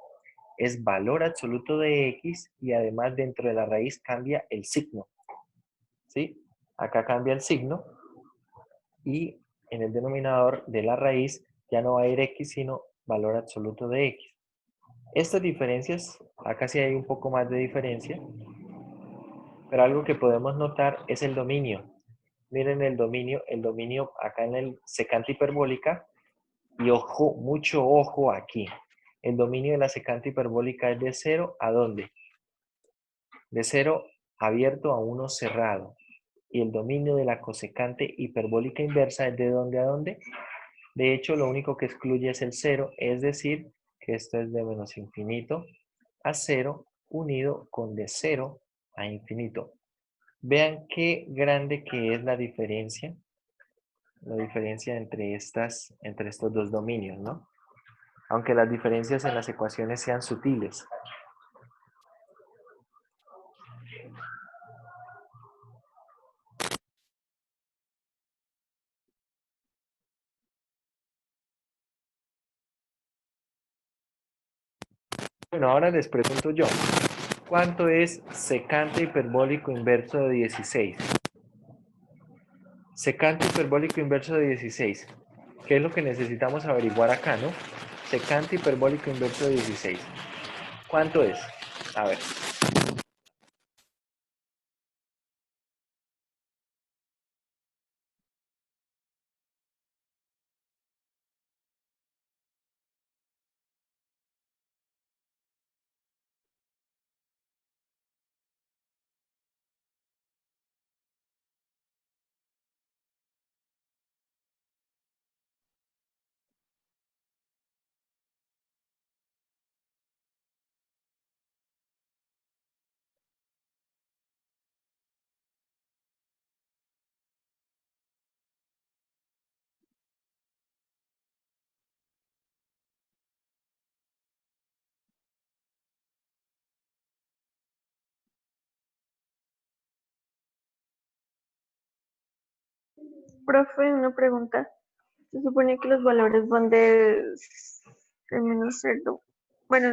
es valor absoluto de x y además dentro de la raíz cambia el signo, ¿sí? Acá cambia el signo y en el denominador de la raíz ya no va a ir x, sino valor absoluto de x. Estas diferencias, acá sí hay un poco más de diferencia, pero algo que podemos notar es el dominio. Miren el dominio acá en el secante hiperbólica y ojo, mucho ojo aquí. El dominio de la secante hiperbólica es de 0 a ¿dónde? De 0 abierto a 1 cerrado. Y el dominio de la cosecante hiperbólica inversa es de ¿dónde a dónde? De hecho, lo único que excluye es el 0, es decir, que esto es de menos infinito a 0 unido con de 0 a infinito. Vean qué grande que es la diferencia entre estos dos dominios, ¿no? Aunque las diferencias en las ecuaciones sean sutiles. Bueno, ahora les pregunto yo, ¿cuánto es secante hiperbólico inverso de 16? Secante hiperbólico inverso de 16. ¿Qué es lo que necesitamos averiguar acá, no? Secante hiperbólico inverso de 16. ¿Cuánto es? A ver. Profe, una pregunta. Se supone que los valores van de menos cero. Bueno,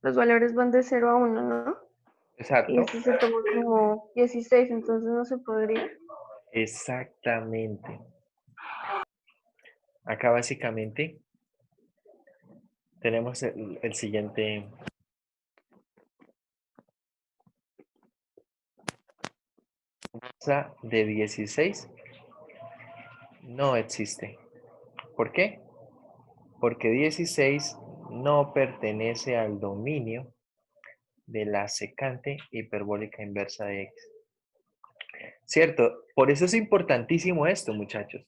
los valores van de 0 a 1, ¿no? Y Exacto. este se toma como 16, entonces no se podría. Exactamente. Acá básicamente tenemos el siguiente. Masa de 16 no existe. ¿Por qué? Porque 16 no pertenece al dominio de la secante hiperbólica inversa de x. ¿Cierto? Por eso es importantísimo esto, muchachos.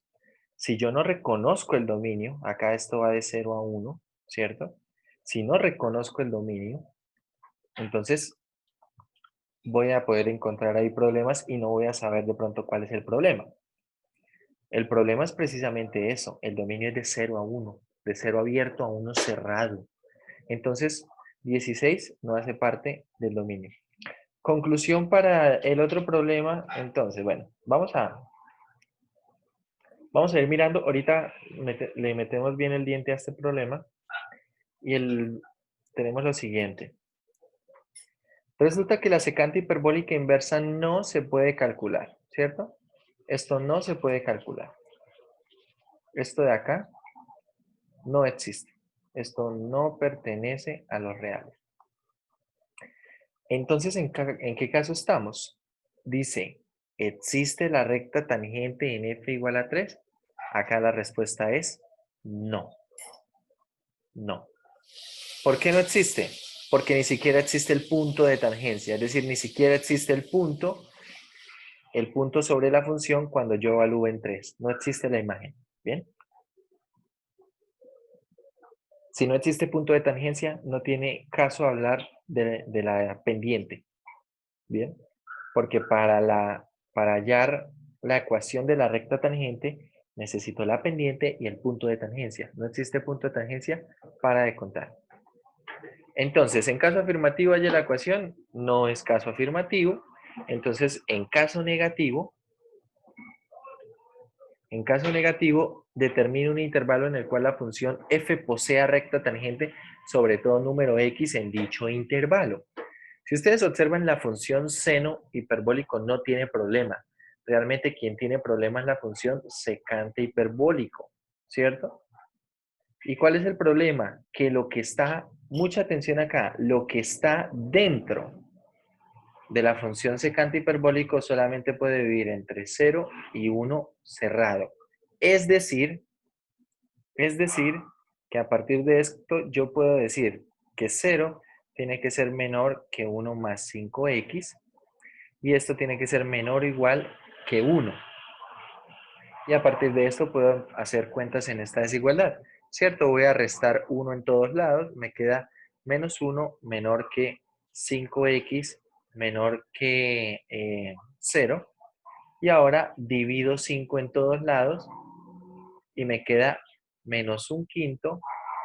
Si yo no reconozco el dominio, acá esto va de 0 a 1, ¿cierto? Si no reconozco el dominio, entonces voy a poder encontrar ahí problemas y no voy a saber de pronto cuál es el problema. El problema es precisamente eso, el dominio es de 0 a 1, de 0 abierto a 1 cerrado. Entonces, 16 no hace parte del dominio. Conclusión para el otro problema, entonces, bueno, vamos a ir mirando, ahorita le metemos bien el diente a este problema y tenemos lo siguiente. Resulta que la secante hiperbólica inversa no se puede calcular, ¿cierto? Esto no se puede calcular. Esto de acá no existe. Esto no pertenece a los reales. Entonces, ¿en qué caso estamos? Dice, ¿existe la recta tangente en f igual a 3? Acá la respuesta es no. No. ¿Por qué no existe? Porque ni siquiera existe el punto de tangencia. Es decir, ni siquiera existe el punto sobre la función cuando yo evalúo en 3. No existe la imagen. ¿Bien? Si no existe punto de tangencia, no tiene caso hablar de la pendiente. ¿Bien? Porque para hallar la ecuación de la recta tangente, necesito la pendiente y el punto de tangencia. No existe punto de tangencia para de contar. Entonces, en caso afirmativo haya la ecuación, no es caso afirmativo. Entonces, en caso negativo, determino un intervalo en el cual la función f posea recta tangente sobre todo número x en dicho intervalo. Si ustedes observan, la función seno hiperbólico no tiene problema. Realmente quien tiene problema es la función secante hiperbólico, ¿cierto? ¿Y cuál es el problema? Que lo que está, mucha atención acá, lo que está dentro de la función secante hiperbólico solamente puede vivir entre 0 y 1 cerrado. Es decir, que a partir de esto yo puedo decir que 0 tiene que ser menor que 1 más 5x y esto tiene que ser menor o igual que 1. Y a partir de esto puedo hacer cuentas en esta desigualdad, ¿cierto? Voy a restar 1 en todos lados, me queda menos 1 menor que 5x menor que 0. Y ahora divido 5 en todos lados y me queda menos 1/5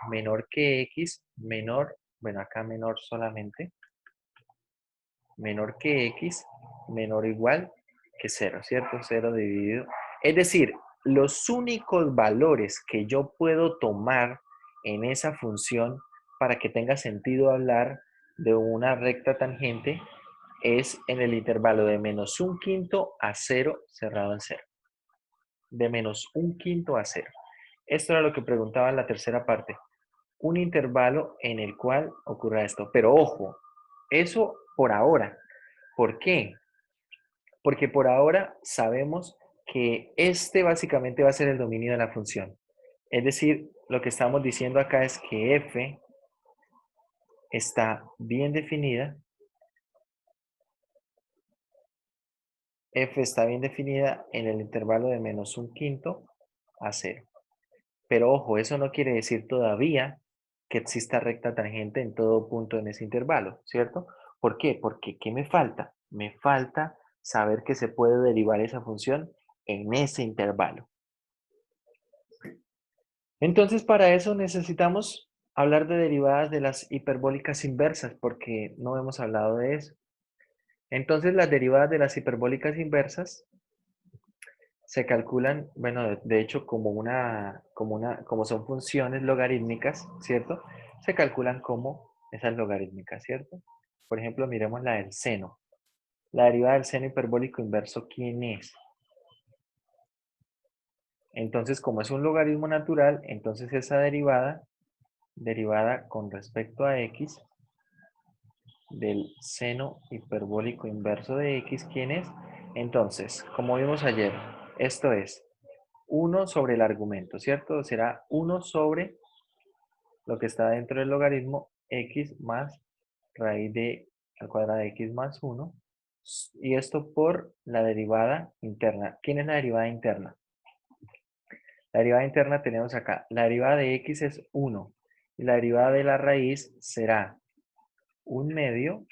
menor que x menor, bueno acá menor solamente, menor que x menor o igual que 0, ¿cierto? 0 dividido. Es decir, los únicos valores que yo puedo tomar en esa función para que tenga sentido hablar de una recta tangente es en el intervalo de menos 1/5 a 0 cerrado en 0. De menos 1/5 a 0. Esto era lo que preguntaba en la tercera parte. Un intervalo en el cual ocurra esto. Pero ojo, eso por ahora. ¿Por qué? Porque por ahora sabemos que este básicamente va a ser el dominio de la función. Es decir, lo que estamos diciendo acá es que f está bien definida. F está bien definida en el intervalo de menos 1/5 a 0. Pero ojo, eso no quiere decir todavía que exista recta tangente en todo punto en ese intervalo, ¿cierto? ¿Por qué? Porque ¿qué me falta? Me falta saber que se puede derivar esa función en ese intervalo. Entonces, para eso necesitamos hablar de derivadas de las hiperbólicas inversas, porque no hemos hablado de eso. Entonces, las derivadas de las hiperbólicas inversas se calculan, bueno, de hecho, como son funciones logarítmicas, ¿cierto? Se calculan como esas logarítmicas, ¿cierto? Por ejemplo, miremos la del seno. La derivada del seno hiperbólico inverso, ¿quién es? Entonces, como es un logaritmo natural, entonces esa derivada con respecto a x, del seno hiperbólico inverso de x, ¿quién es? Entonces, como vimos ayer, esto es 1 sobre el argumento, ¿cierto? Será 1 sobre lo que está dentro del logaritmo x más raíz de al cuadrado de x más 1. Y esto por la derivada interna. ¿Quién es la derivada interna? La derivada interna tenemos acá. La derivada de x es 1. Y la derivada de la raíz será 1/2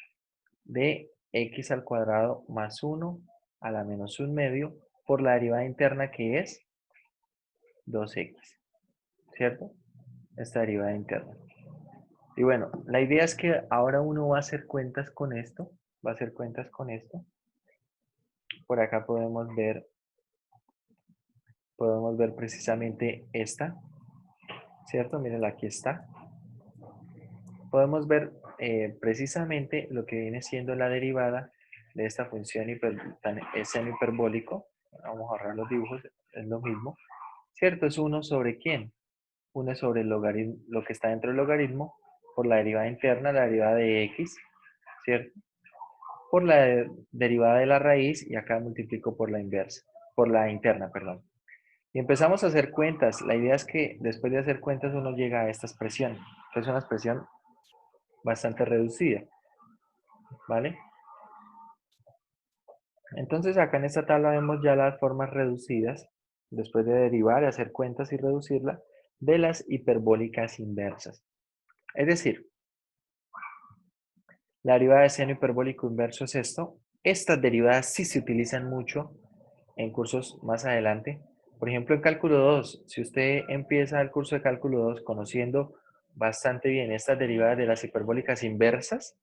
de x al cuadrado más 1 a la menos 1/2 por la derivada interna que es 2x. ¿Cierto? Esta derivada interna. Y bueno, la idea es que ahora uno va a hacer cuentas con esto, va a hacer cuentas con esto. Por acá podemos ver precisamente esta, ¿cierto? Miren, aquí está. Podemos ver precisamente lo que viene siendo la derivada de esta función seno hiperbólico. Vamos a ahorrar los dibujos, es lo mismo. ¿Cierto? Es 1 sobre ¿quién? 1 sobre el logaritmo, lo que está dentro del logaritmo, por la derivada interna, la derivada de x, ¿cierto? Por la derivada de la raíz, y acá multiplico por la inversa, por la interna, perdón. Y empezamos a hacer cuentas. La idea es que después de hacer cuentas uno llega a esta expresión, que es una expresión bastante reducida, ¿vale? Entonces acá en esta tabla vemos ya las formas reducidas, después de derivar, hacer cuentas y reducirla, de las hiperbólicas inversas. Es decir, la derivada de seno hiperbólico inverso es esto. Estas derivadas sí se utilizan mucho en cursos más adelante. Por ejemplo, en cálculo 2, si usted empieza el curso de cálculo 2 conociendo bastante bien estas derivadas de las hiperbólicas inversas,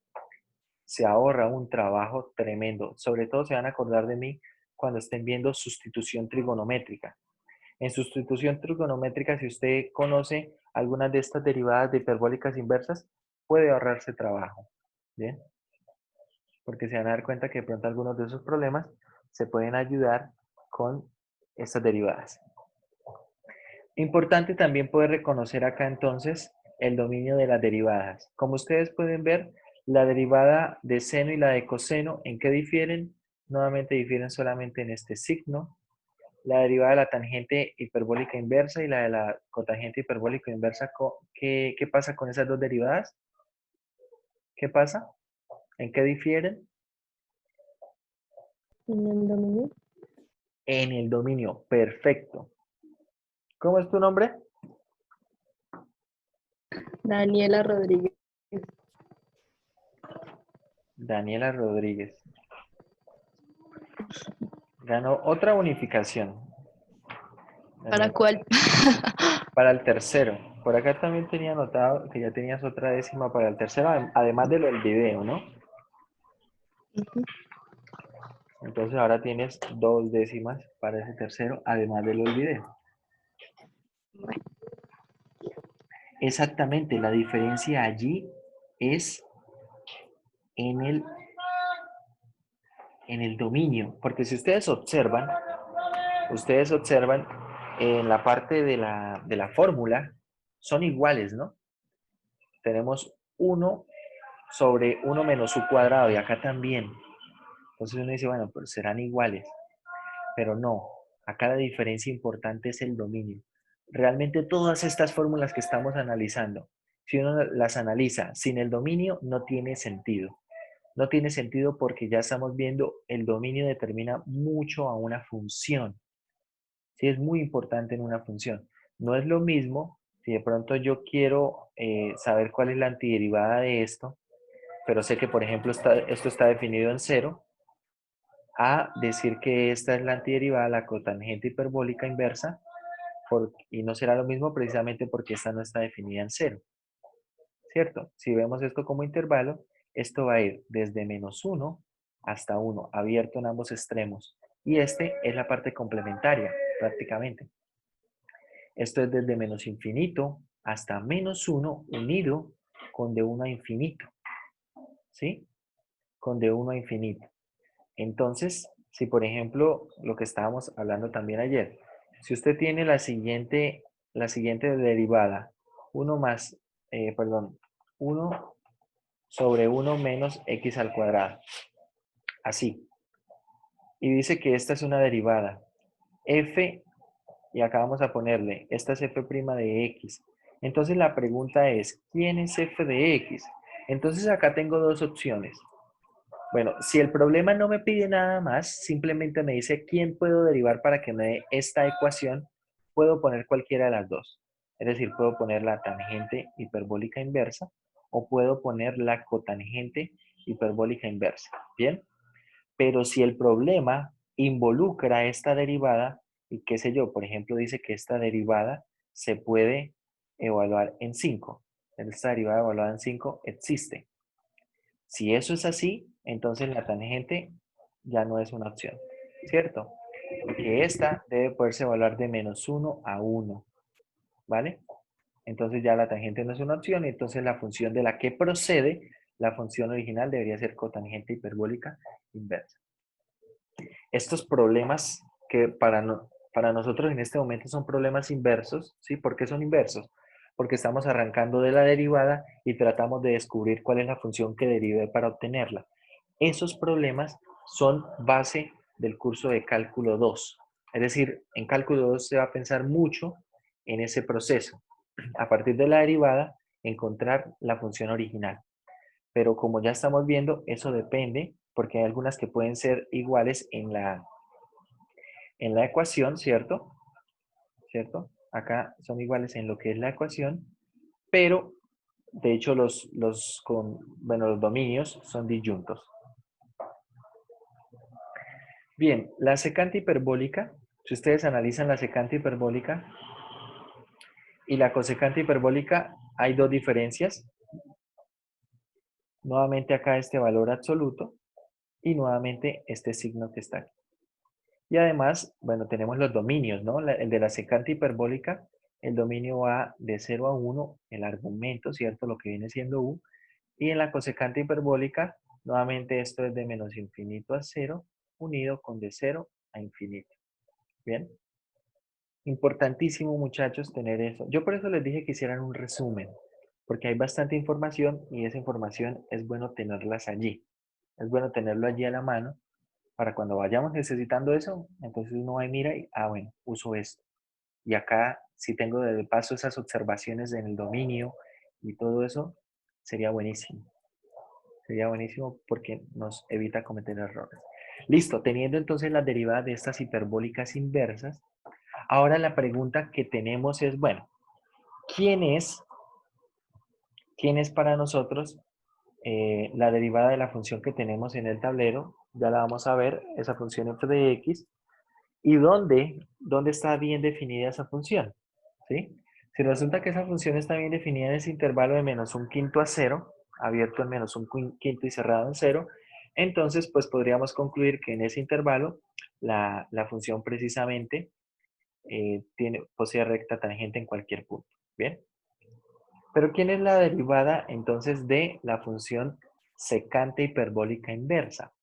se ahorra un trabajo tremendo. Sobre todo se van a acordar de mí cuando estén viendo sustitución trigonométrica. En sustitución trigonométrica, si usted conoce algunas de estas derivadas de hiperbólicas inversas, puede ahorrarse trabajo. ¿Bien? Porque se van a dar cuenta que de pronto algunos de esos problemas se pueden ayudar con estas derivadas. Importante también poder reconocer acá entonces el dominio de las derivadas. Como ustedes pueden ver, la derivada de seno y la de coseno, ¿en qué difieren? Nuevamente difieren solamente en este signo. La derivada de la tangente hiperbólica inversa y la de la cotangente hiperbólica inversa, ¿qué pasa con esas dos derivadas? ¿Qué pasa? ¿En qué difieren? En el dominio. En el dominio, perfecto. ¿Cómo es tu nombre? Daniela Rodríguez. Daniela Rodríguez. Ganó otra bonificación. ¿Para Daniela, cuál? para el tercero. Por acá también tenía anotado que ya tenías otra décima para el tercero, además de lo del video, ¿no? Ujú. Entonces ahora tienes 2 décimas para ese tercero, además de lo del video. Bueno, Exactamente, la diferencia allí es en el dominio, porque si ustedes observan en la parte de la fórmula, son iguales, ¿no? Tenemos 1 sobre 1 menos u cuadrado, y acá también. Entonces uno dice, bueno, pues serán iguales, pero no. Acá la diferencia importante es el dominio. Realmente todas estas fórmulas que estamos analizando, si uno las analiza sin el dominio, no tiene sentido. No tiene sentido porque ya estamos viendo el dominio determina mucho a una función. Sí, es muy importante en una función. No es lo mismo si de pronto yo quiero saber cuál es la antiderivada de esto, pero sé que, por ejemplo, esto está definido en 0, a decir que esta es la antiderivada, la cotangente hiperbólica inversa, y no será lo mismo precisamente porque esta no está definida en 0. ¿Cierto? Si vemos esto como intervalo, esto va a ir desde -1 hasta 1, abierto en ambos extremos. Y este es la parte complementaria, prácticamente. Esto es desde menos infinito hasta -1 unido con de 1 a infinito. ¿Sí? Con de 1 a infinito. Entonces, si por ejemplo, lo que estábamos hablando también ayer, si usted tiene la siguiente derivada, 1 más, 1 sobre 1 menos x al cuadrado. Así. Y dice que esta es una derivada. F, y acá vamos a ponerle, esta es f' de x. Entonces la pregunta es, ¿quién es f de x? Entonces acá tengo dos opciones. Bueno, si el problema no me pide nada más, simplemente me dice quién puedo derivar para que me dé esta ecuación, puedo poner cualquiera de las dos. Es decir, puedo poner la tangente hiperbólica inversa o puedo poner la cotangente hiperbólica inversa. ¿Bien? Pero si el problema involucra esta derivada, y qué sé yo, por ejemplo, dice que esta derivada se puede evaluar en 5. Esta derivada evaluada en 5 existe. Si eso es así, entonces la tangente ya no es una opción, ¿cierto? Porque esta debe poderse evaluar de -1 a 1, ¿vale? Entonces ya la tangente no es una opción y entonces la función de la que procede, la función original debería ser cotangente hiperbólica inversa. Estos problemas que para nosotros en este momento son problemas inversos, ¿sí? ¿Por qué son inversos? Porque estamos arrancando de la derivada y tratamos de descubrir cuál es la función que derive para obtenerla. Esos problemas son base del curso de cálculo 2. Es decir, en cálculo 2 se va a pensar mucho en ese proceso. A partir de la derivada, encontrar la función original. Pero como ya estamos viendo, eso depende, porque hay algunas que pueden ser iguales en la ecuación, ¿cierto? ¿Cierto? Acá son iguales en lo que es la ecuación, pero de hecho los dominios son disyuntos. Bien, la secante hiperbólica, si ustedes analizan la secante hiperbólica y la cosecante hiperbólica, hay dos diferencias. Nuevamente acá este valor absoluto y nuevamente este signo que está aquí. Y además, bueno, tenemos los dominios, ¿no? El de la secante hiperbólica, el dominio va de 0 a 1, el argumento, ¿cierto? Lo que viene siendo u. Y en la cosecante hiperbólica, nuevamente esto es de menos infinito a 0, unido con de 0 a infinito. ¿Bien? Importantísimo, muchachos, tener eso. Yo por eso les dije que hicieran un resumen, porque hay bastante información y esa información es bueno tenerlas allí. Es bueno tenerlo allí a la mano para cuando vayamos necesitando eso, entonces uno va y mira y, bueno, uso esto. Y acá, si tengo de paso esas observaciones en el dominio y todo eso, sería buenísimo. Sería buenísimo porque nos evita cometer errores. Listo, teniendo entonces las derivadas de estas hiperbólicas inversas, ahora la pregunta que tenemos es, bueno, ¿quién es para nosotros la derivada de la función que tenemos en el tablero? Ya la vamos a ver, esa función f de x. ¿Y dónde está bien definida esa función? ¿Sí? Si resulta que esa función está bien definida en ese intervalo de menos un quinto a 0, abierto en menos un quinto y cerrado en 0, entonces pues podríamos concluir que en ese intervalo la función precisamente posee recta tangente en cualquier punto. ¿Bien? Pero ¿quién es la derivada entonces de la función secante hiperbólica inversa?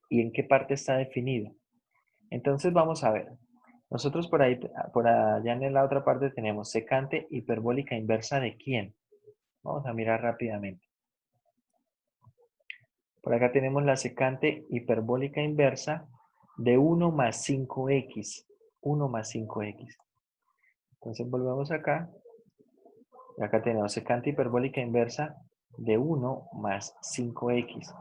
¿Y en qué parte está definido? Entonces vamos a ver. Nosotros por ahí, por allá en la otra parte tenemos secante hiperbólica inversa ¿de quién? Vamos a mirar rápidamente. Por acá tenemos la secante hiperbólica inversa de 1 más 5x. 1 más 5x. Entonces volvemos acá. Y acá tenemos secante hiperbólica inversa de 1 más 5x.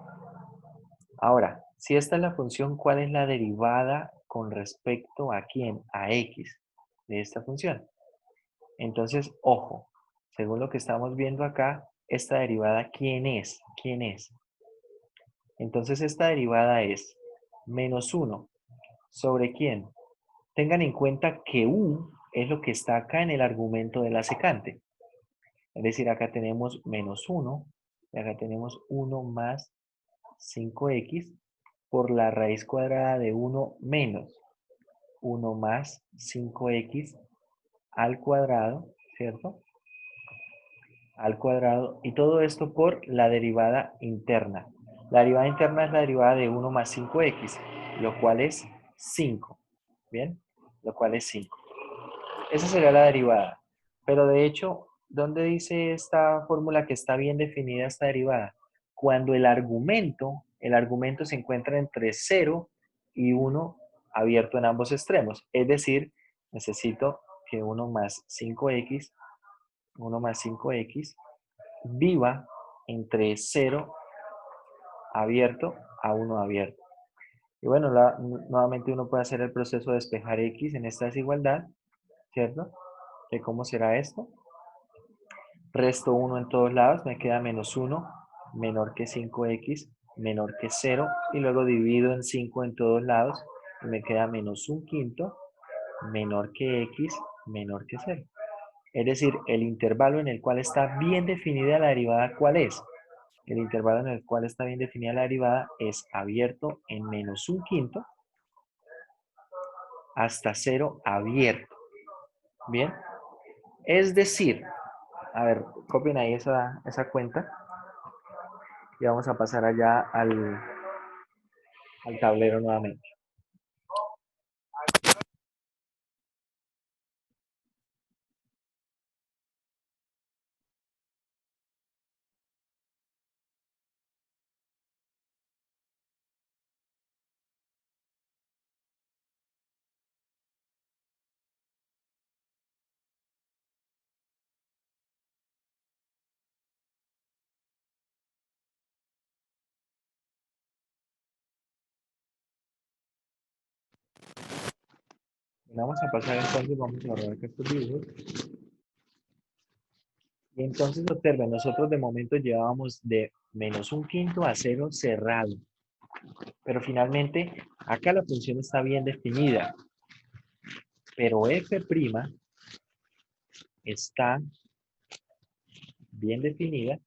Ahora, si esta es la función, ¿cuál es la derivada con respecto a quién? A x de esta función. Entonces, ojo, según lo que estamos viendo acá, esta derivada, ¿quién es? ¿Quién es? Entonces, esta derivada es menos 1. ¿Sobre quién? Tengan en cuenta que u es lo que está acá en el argumento de la secante. Es decir, acá tenemos menos 1 y acá tenemos 1 más 5x por la raíz cuadrada de 1 menos 1 más 5x al cuadrado, ¿cierto? Al cuadrado, y todo esto por la derivada interna. La derivada interna es la derivada de 1 más 5x, lo cual es 5. ¿Bien? Lo cual es 5. Esa sería la derivada. Pero de hecho, ¿dónde dice esta fórmula que está bien definida esta derivada? Cuando el argumento se encuentra entre 0 y 1 abierto en ambos extremos. Es decir, necesito que 1 más 5x viva entre 0 abierto a 1 abierto. Y bueno, nuevamente uno puede hacer el proceso de despejar x en esta desigualdad, ¿cierto? ¿Que cómo será esto? Resto 1 en todos lados, me queda menos 1, menor que 5x, menor que 0, y luego divido en 5 en todos lados, y me queda menos 1/5, menor que x, menor que 0. Es decir, el intervalo en el cual está bien definida la derivada, ¿cuál es? El intervalo en el cual está bien definida la derivada es abierto en -1/5 hasta 0 abierto. Bien. Es decir, a ver, copien ahí esa cuenta y vamos a pasar allá al tablero nuevamente. Vamos a pasar entonces, vamos a borrar acá estos dibujos. Y entonces observen, nosotros de momento llevábamos de -1/5 a 0 cerrado. Pero finalmente, acá la función está bien definida. Pero f' está bien definida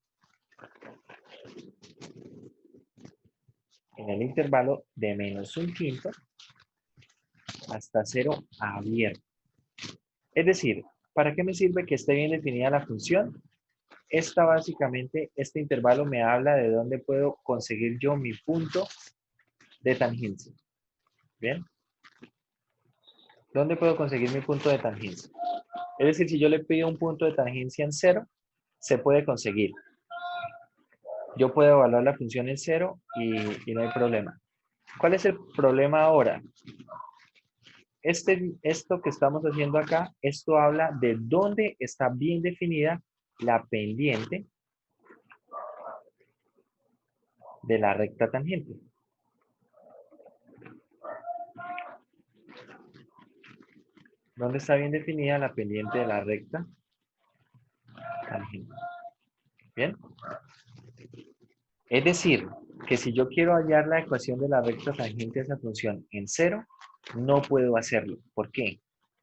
en el intervalo de -1/5 hasta 0 abierto. Es decir, ¿para qué me sirve que esté bien definida la función? Este intervalo me habla de dónde puedo conseguir yo mi punto de tangencia. ¿Bien? ¿Dónde puedo conseguir mi punto de tangencia? Es decir, si yo le pido un punto de tangencia en 0, se puede conseguir. Yo puedo evaluar la función en 0 y no hay problema. ¿Cuál es el problema ahora? Esto que estamos haciendo acá, esto habla de dónde está bien definida la pendiente de la recta tangente. ¿Dónde está bien definida la pendiente de la recta tangente? ¿Bien? Es decir, que si yo quiero hallar la ecuación de la recta tangente a esa función en 0, no puedo hacerlo. ¿Por qué?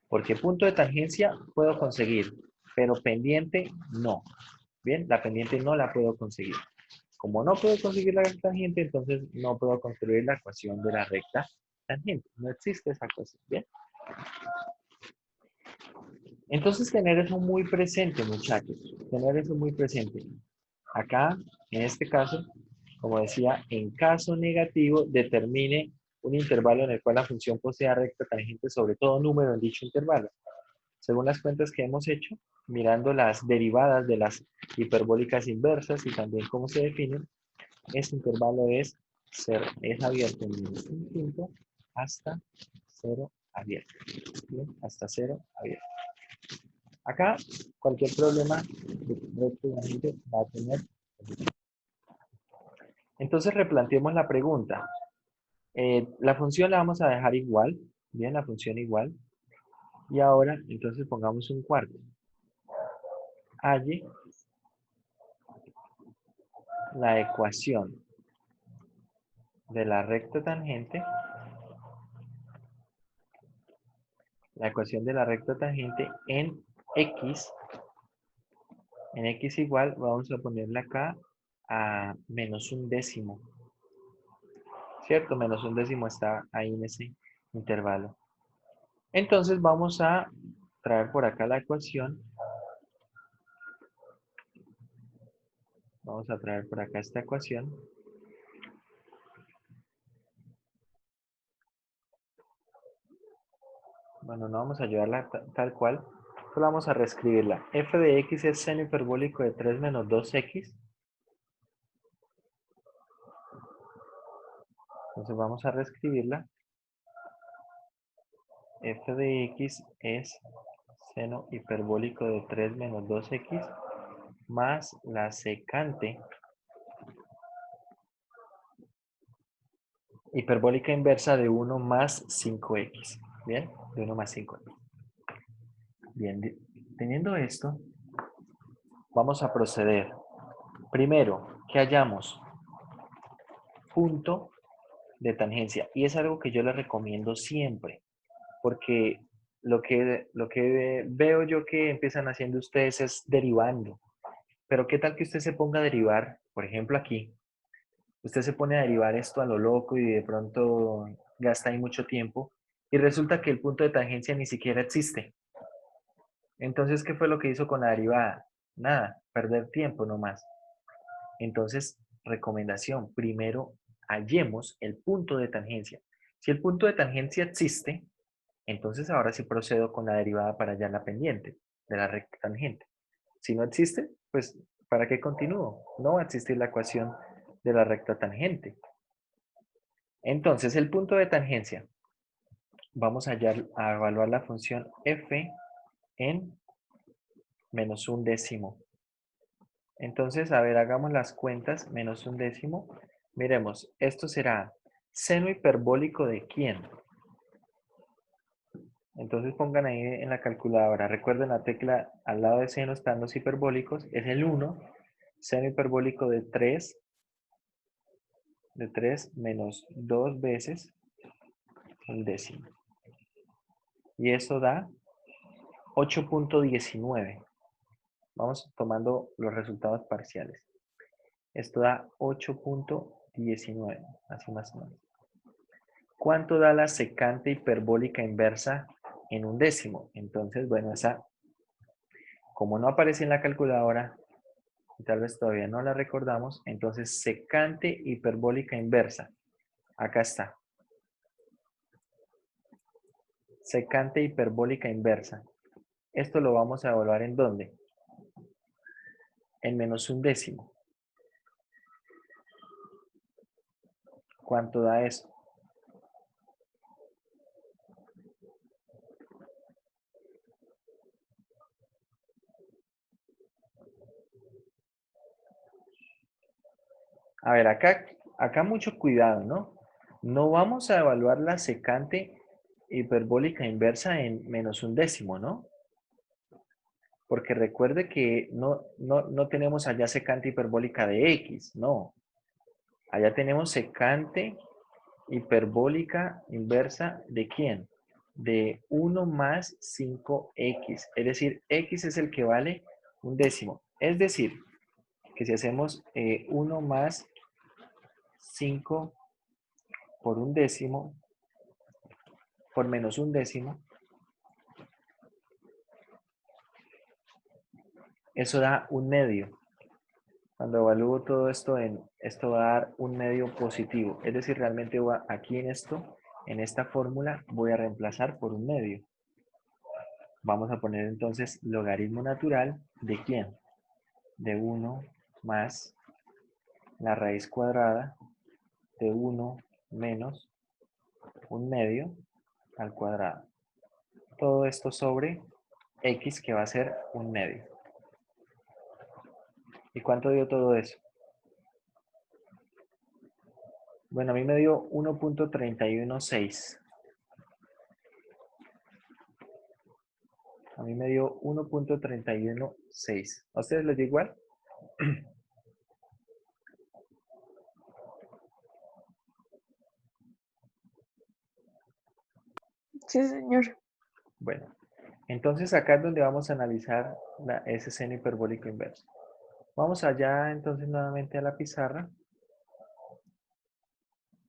Porque punto de tangencia puedo conseguir, pero pendiente no. Bien, la pendiente no la puedo conseguir. Como no puedo conseguir la recta tangente, entonces no puedo construir la ecuación de la recta tangente. No existe esa ecuación. Bien. Entonces tener eso muy presente, muchachos. Tener eso muy presente. Acá, en este caso, como decía, en caso negativo, determine un intervalo en el cual la función posea recta tangente sobre todo número en dicho intervalo. Según las cuentas que hemos hecho, mirando las derivadas de las hiperbólicas inversas y también cómo se definen, este intervalo es abierto en -1/5 hasta 0 abierto. Bien, hasta 0 abierto. Acá, cualquier problema de recta tangente va a tener. Entonces replanteemos la pregunta. La función la vamos a dejar igual, bien, la función igual. Y ahora, entonces pongamos un cuarto. Halle la ecuación de la recta tangente. La ecuación de la recta tangente en x. En x igual, vamos a ponerla acá a -1/10. ¿Cierto? -1/10 está ahí en ese intervalo. Entonces vamos a traer por acá la ecuación. Vamos a traer por acá esta ecuación. Bueno, no vamos a ayudarla tal cual. Solo vamos a reescribirla. F de x es seno hiperbólico de 3 menos 2x. Entonces vamos a reescribirla. F de x es seno hiperbólico de 3 menos 2x más la secante hiperbólica inversa de 1 más 5x. ¿Bien? De 1 más 5x. Bien, teniendo esto, vamos a proceder. Primero, que hallamos punto de tangencia. Y es algo que yo les recomiendo siempre. Porque lo que veo yo que empiezan haciendo ustedes es derivando. Pero ¿qué tal que usted se ponga a derivar, por ejemplo aquí, usted se pone a derivar esto a lo loco y de pronto gasta ahí mucho tiempo y resulta que el punto de tangencia ni siquiera existe? Entonces, ¿qué fue lo que hizo con la derivada? Nada, perder tiempo nomás. Entonces, recomendación, primero hallemos el punto de tangencia. Si el punto de tangencia existe, entonces ahora sí procedo con la derivada para hallar la pendiente de la recta tangente. Si no existe, pues ¿para qué continúo? No va a existir la ecuación de la recta tangente. Entonces, el punto de tangencia. Vamos a evaluar la función f en menos un décimo. Entonces, a ver, hagamos las cuentas, menos un décimo. Miremos, esto será seno hiperbólico de ¿quién? Entonces pongan ahí en la calculadora, recuerden la tecla al lado de seno están los hiperbólicos, es el 1, seno hiperbólico de 3 menos 2 veces un décimo. Y eso da 8.19. Vamos tomando los resultados parciales. Esto da 8.19, así más o menos. ¿Cuánto da la secante hiperbólica inversa en un décimo? Entonces, bueno, esa, como no aparece en la calculadora, y tal vez todavía no la recordamos, entonces secante hiperbólica inversa. Acá está. Secante hiperbólica inversa. Esto lo vamos a evaluar ¿en dónde? En menos un décimo. ¿Cuánto da eso? A ver, acá mucho cuidado, ¿no? No vamos a evaluar la secante hiperbólica inversa en menos un décimo, ¿no? Porque recuerde que no tenemos allá secante hiperbólica de x, no. Allá tenemos secante hiperbólica inversa ¿de quién? De 1 más 5x. Es decir, x es el que vale un décimo. Es decir, que si hacemos 1 más 5 por un décimo, por menos un décimo, eso da un medio. Cuando evalúo todo esto, esto va a dar un medio positivo. Es decir, realmente aquí en esto, en esta fórmula, voy a reemplazar por un medio. Vamos a poner entonces logaritmo natural ¿de quién? De 1 más la raíz cuadrada de 1 menos un medio al cuadrado. Todo esto sobre x, que va a ser un medio. ¿Y cuánto dio todo eso? Bueno, a mí me dio 1.316. A mí me dio 1.316. ¿A ustedes les dio igual? Sí, señor. Bueno, entonces acá es donde vamos a analizar ese seno hiperbólico inverso. Vamos allá entonces nuevamente a la pizarra.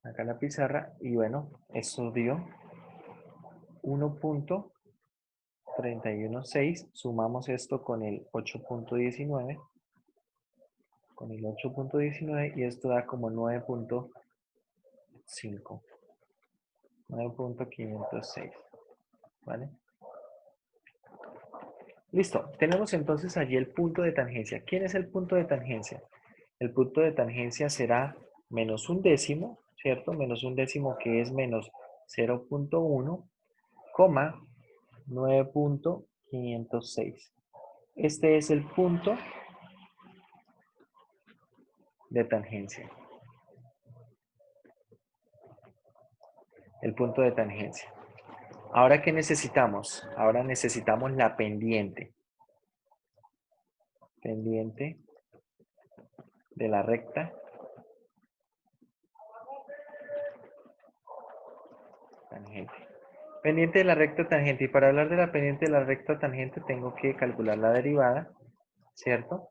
Acá la pizarra. Y bueno, eso dio 1.316. Sumamos esto con el 8.19. Con el 8.19 y esto da como 9.5. 9.506. ¿Vale? Listo. Tenemos entonces allí el punto de tangencia. ¿Quién es el punto de tangencia? El punto de tangencia será menos un décimo, ¿cierto? Menos un décimo que es menos 0.1, coma 9.506. Este es el punto de tangencia. El punto de tangencia. Ahora, ¿qué necesitamos? Ahora necesitamos la pendiente. Pendiente de la recta tangente. Pendiente de la recta tangente. Y para hablar de la pendiente de la recta tangente tengo que calcular la derivada, ¿cierto?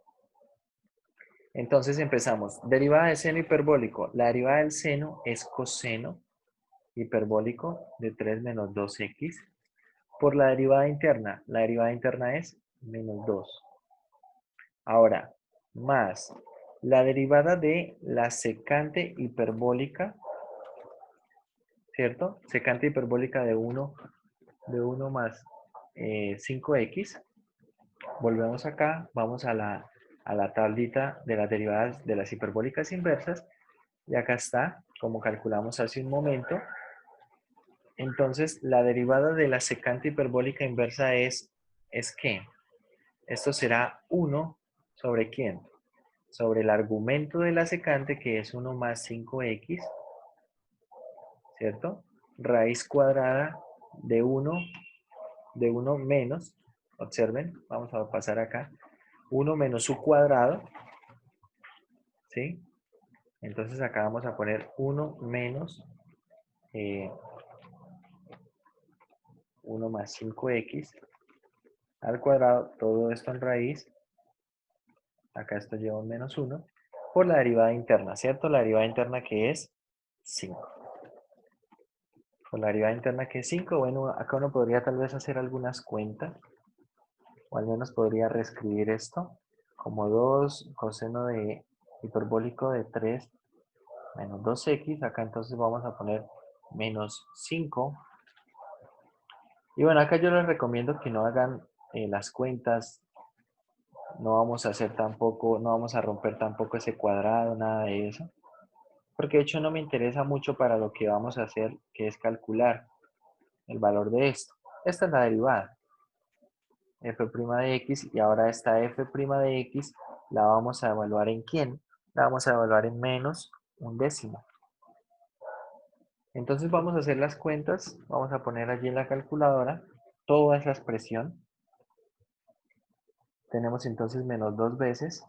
Entonces empezamos. Derivada de seno hiperbólico. La derivada del seno es coseno hiperbólico de 3 menos 2x por la derivada interna. La derivada interna es menos 2. Ahora, más la derivada de la secante hiperbólica, ¿cierto? Secante hiperbólica de 1 más 5x. Volvemos acá, vamos a la tablita de las derivadas de las hiperbólicas inversas. Y acá está, como calculamos hace un momento. Entonces, la derivada de la secante hiperbólica inversa es ¿qué? Esto será 1 sobre ¿quién? Sobre el argumento de la secante, que es 1 más 5x, ¿cierto? Raíz cuadrada de 1 menos, observen, vamos a pasar acá, 1 menos su cuadrado, ¿sí? Entonces acá vamos a poner 1 menos 1 más 5x al cuadrado, todo esto en raíz, acá esto lleva un menos 1, por la derivada interna, ¿cierto? La derivada interna que es 5. Por la derivada interna que es 5, bueno, acá uno podría tal vez hacer algunas cuentas, o al menos podría reescribir esto como 2 coseno de hiperbólico de 3 menos 2x, acá entonces vamos a poner menos 5. Y bueno, acá yo les recomiendo que no hagan las cuentas, no vamos a hacer tampoco, no vamos a romper tampoco ese cuadrado, nada de eso. Porque de hecho no me interesa mucho para lo que vamos a hacer, que es calcular el valor de esto. Esta es la derivada, f' de x, y ahora esta f' de x la vamos a evaluar en ¿quién? La vamos a evaluar en menos un décimo. Entonces vamos a hacer las cuentas, vamos a poner allí en la calculadora toda esa expresión. Tenemos entonces menos 2 veces.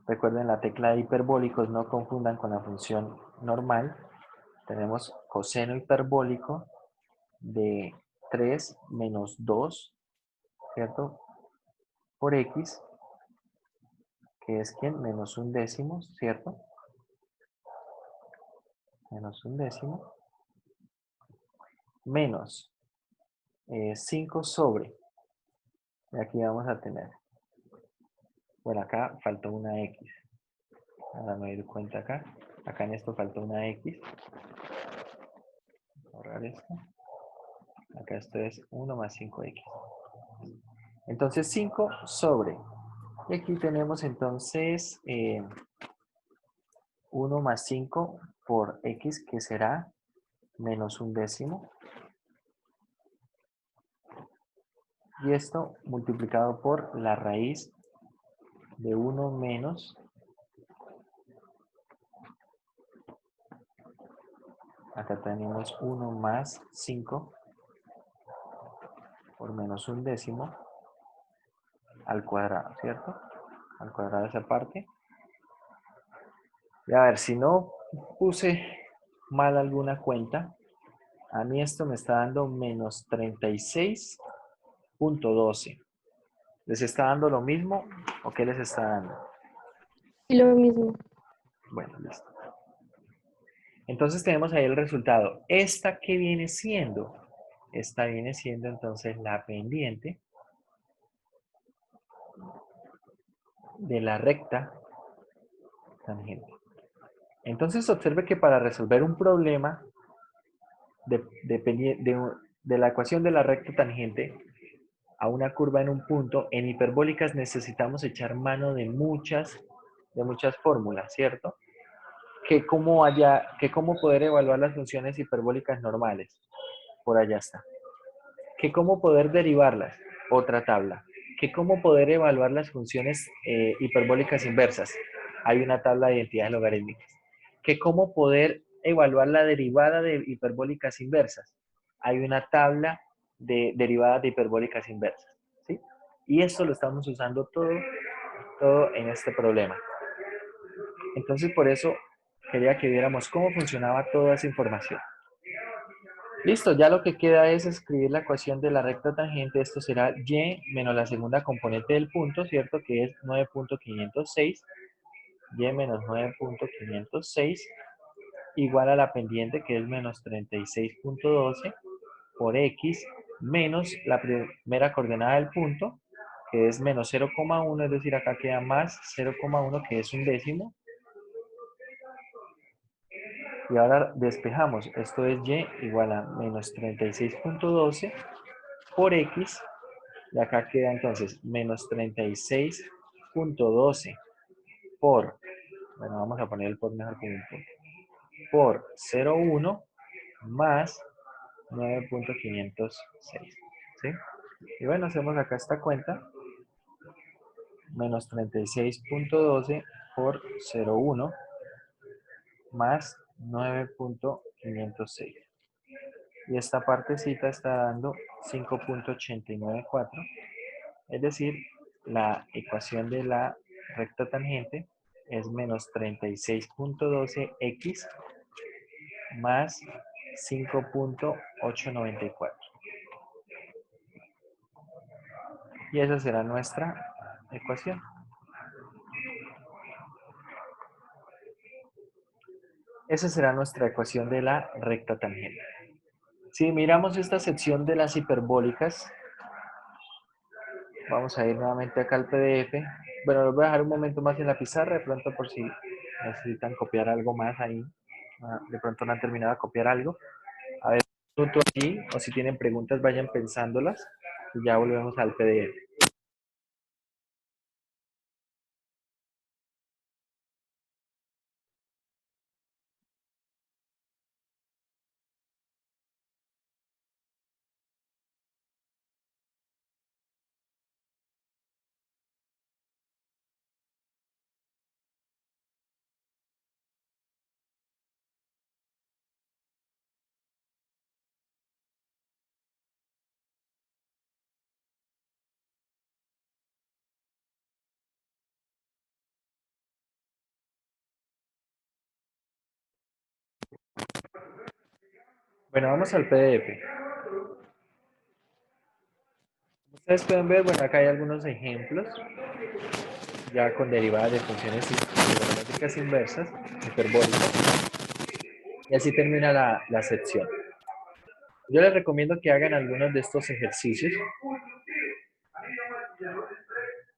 Recuerden la tecla de hiperbólicos, no confundan con la función normal. Tenemos coseno hiperbólico de 3 menos 2, ¿cierto? Por x, que es ¿quién? Menos un décimo, ¿cierto? Menos un décimo. Menos 5 sobre. Y aquí vamos a tener. Bueno, acá faltó una x. Ahora me doy cuenta acá. Acá en esto faltó una x. Borrar esto. Acá esto es 1 más 5x. Entonces 5 sobre. Y aquí tenemos entonces 1 más 5 por x, que será menos un décimo. Y esto multiplicado por la raíz de 1 menos, acá tenemos 1 más 5 por menos un décimo al cuadrado, ¿cierto? Al cuadrado de esa parte. Y a ver, si no puse mal alguna cuenta, a mí esto me está dando menos 36.12. ¿Les está dando lo mismo o qué les está dando? Y lo mismo. Bueno, listo. Entonces tenemos ahí el resultado. ¿Esta qué viene siendo? Esta viene siendo entonces la pendiente de la recta tangente. Entonces observe que para resolver un problema de la ecuación de la recta tangente a una curva en un punto, en hiperbólicas necesitamos echar mano de muchas fórmulas, ¿cierto? Que cómo poder evaluar las funciones hiperbólicas normales. Por allá está. Que cómo poder derivarlas. Otra tabla. Que cómo poder evaluar las funciones hiperbólicas inversas. Hay una tabla de identidades logarítmicas. Que cómo poder evaluar la derivada de hiperbólicas inversas. Hay una tabla de derivadas de hiperbólicas inversas. ¿Sí? Y esto lo estamos usando todo en este problema. Entonces, por eso quería que viéramos cómo funcionaba toda esa información. Listo, ya lo que queda es escribir la ecuación de la recta tangente. Esto será y menos la segunda componente del punto, ¿cierto? Que es 9.506 y menos 9.506 igual a la pendiente que es menos 36.12 por x menos la primera coordenada del punto que es menos 0,1, es decir, acá queda más 0,1 que es un décimo. Y ahora despejamos, esto es y igual a menos 36.12 por x, y acá queda entonces menos 36.12 por, bueno, vamos a poner el por mejor que un punto, por 0,1 más 9.506, ¿sí? Y bueno, hacemos acá esta cuenta, menos 36.12 por 0,1 más 9.506. Y esta partecita está dando 5.894, es decir, la ecuación de la recta tangente es menos 36.12x más 5.894. Y esa será nuestra ecuación. Esa será nuestra ecuación de la recta tangente. Si miramos esta sección de las hiperbólicas, vamos a ir nuevamente acá al PDF. Bueno, lo voy a dejar un momento más en la pizarra, de pronto por si necesitan copiar algo más ahí. De pronto no han terminado de copiar algo. A ver, un minuto allí, o si tienen preguntas, vayan pensándolas. Y ya volvemos al PDF. Bueno, vamos al PDF. Ustedes pueden ver, bueno, acá hay algunos ejemplos, ya con derivadas de funciones trigonométricas inversas, hiperbólicas, y así termina la sección. Yo les recomiendo que hagan algunos de estos ejercicios.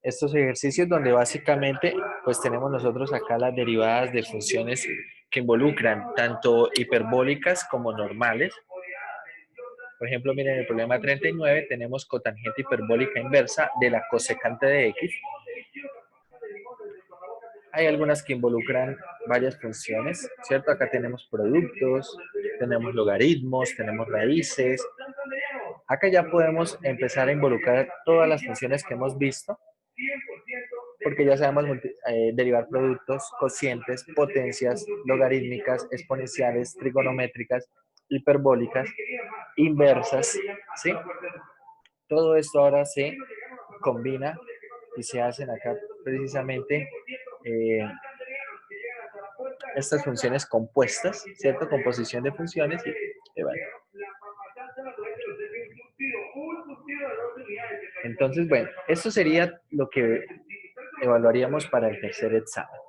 Estos ejercicios donde básicamente, pues tenemos nosotros acá las derivadas de funciones que involucran tanto hiperbólicas como normales. Por ejemplo, miren el problema 39, tenemos cotangente hiperbólica inversa de la cosecante de x. Hay algunas que involucran varias funciones, ¿cierto? Acá tenemos productos, tenemos logaritmos, tenemos raíces. Acá ya podemos empezar a involucrar todas las funciones que hemos visto, porque ya sabemos derivar productos, cocientes, potencias, logarítmicas, exponenciales, trigonométricas, hiperbólicas, inversas, ¿sí? Todo esto ahora se combina y se hacen acá precisamente estas funciones compuestas, ¿cierto? Composición de funciones y bueno. Entonces, bueno, esto sería lo que evaluaríamos para el tercer examen.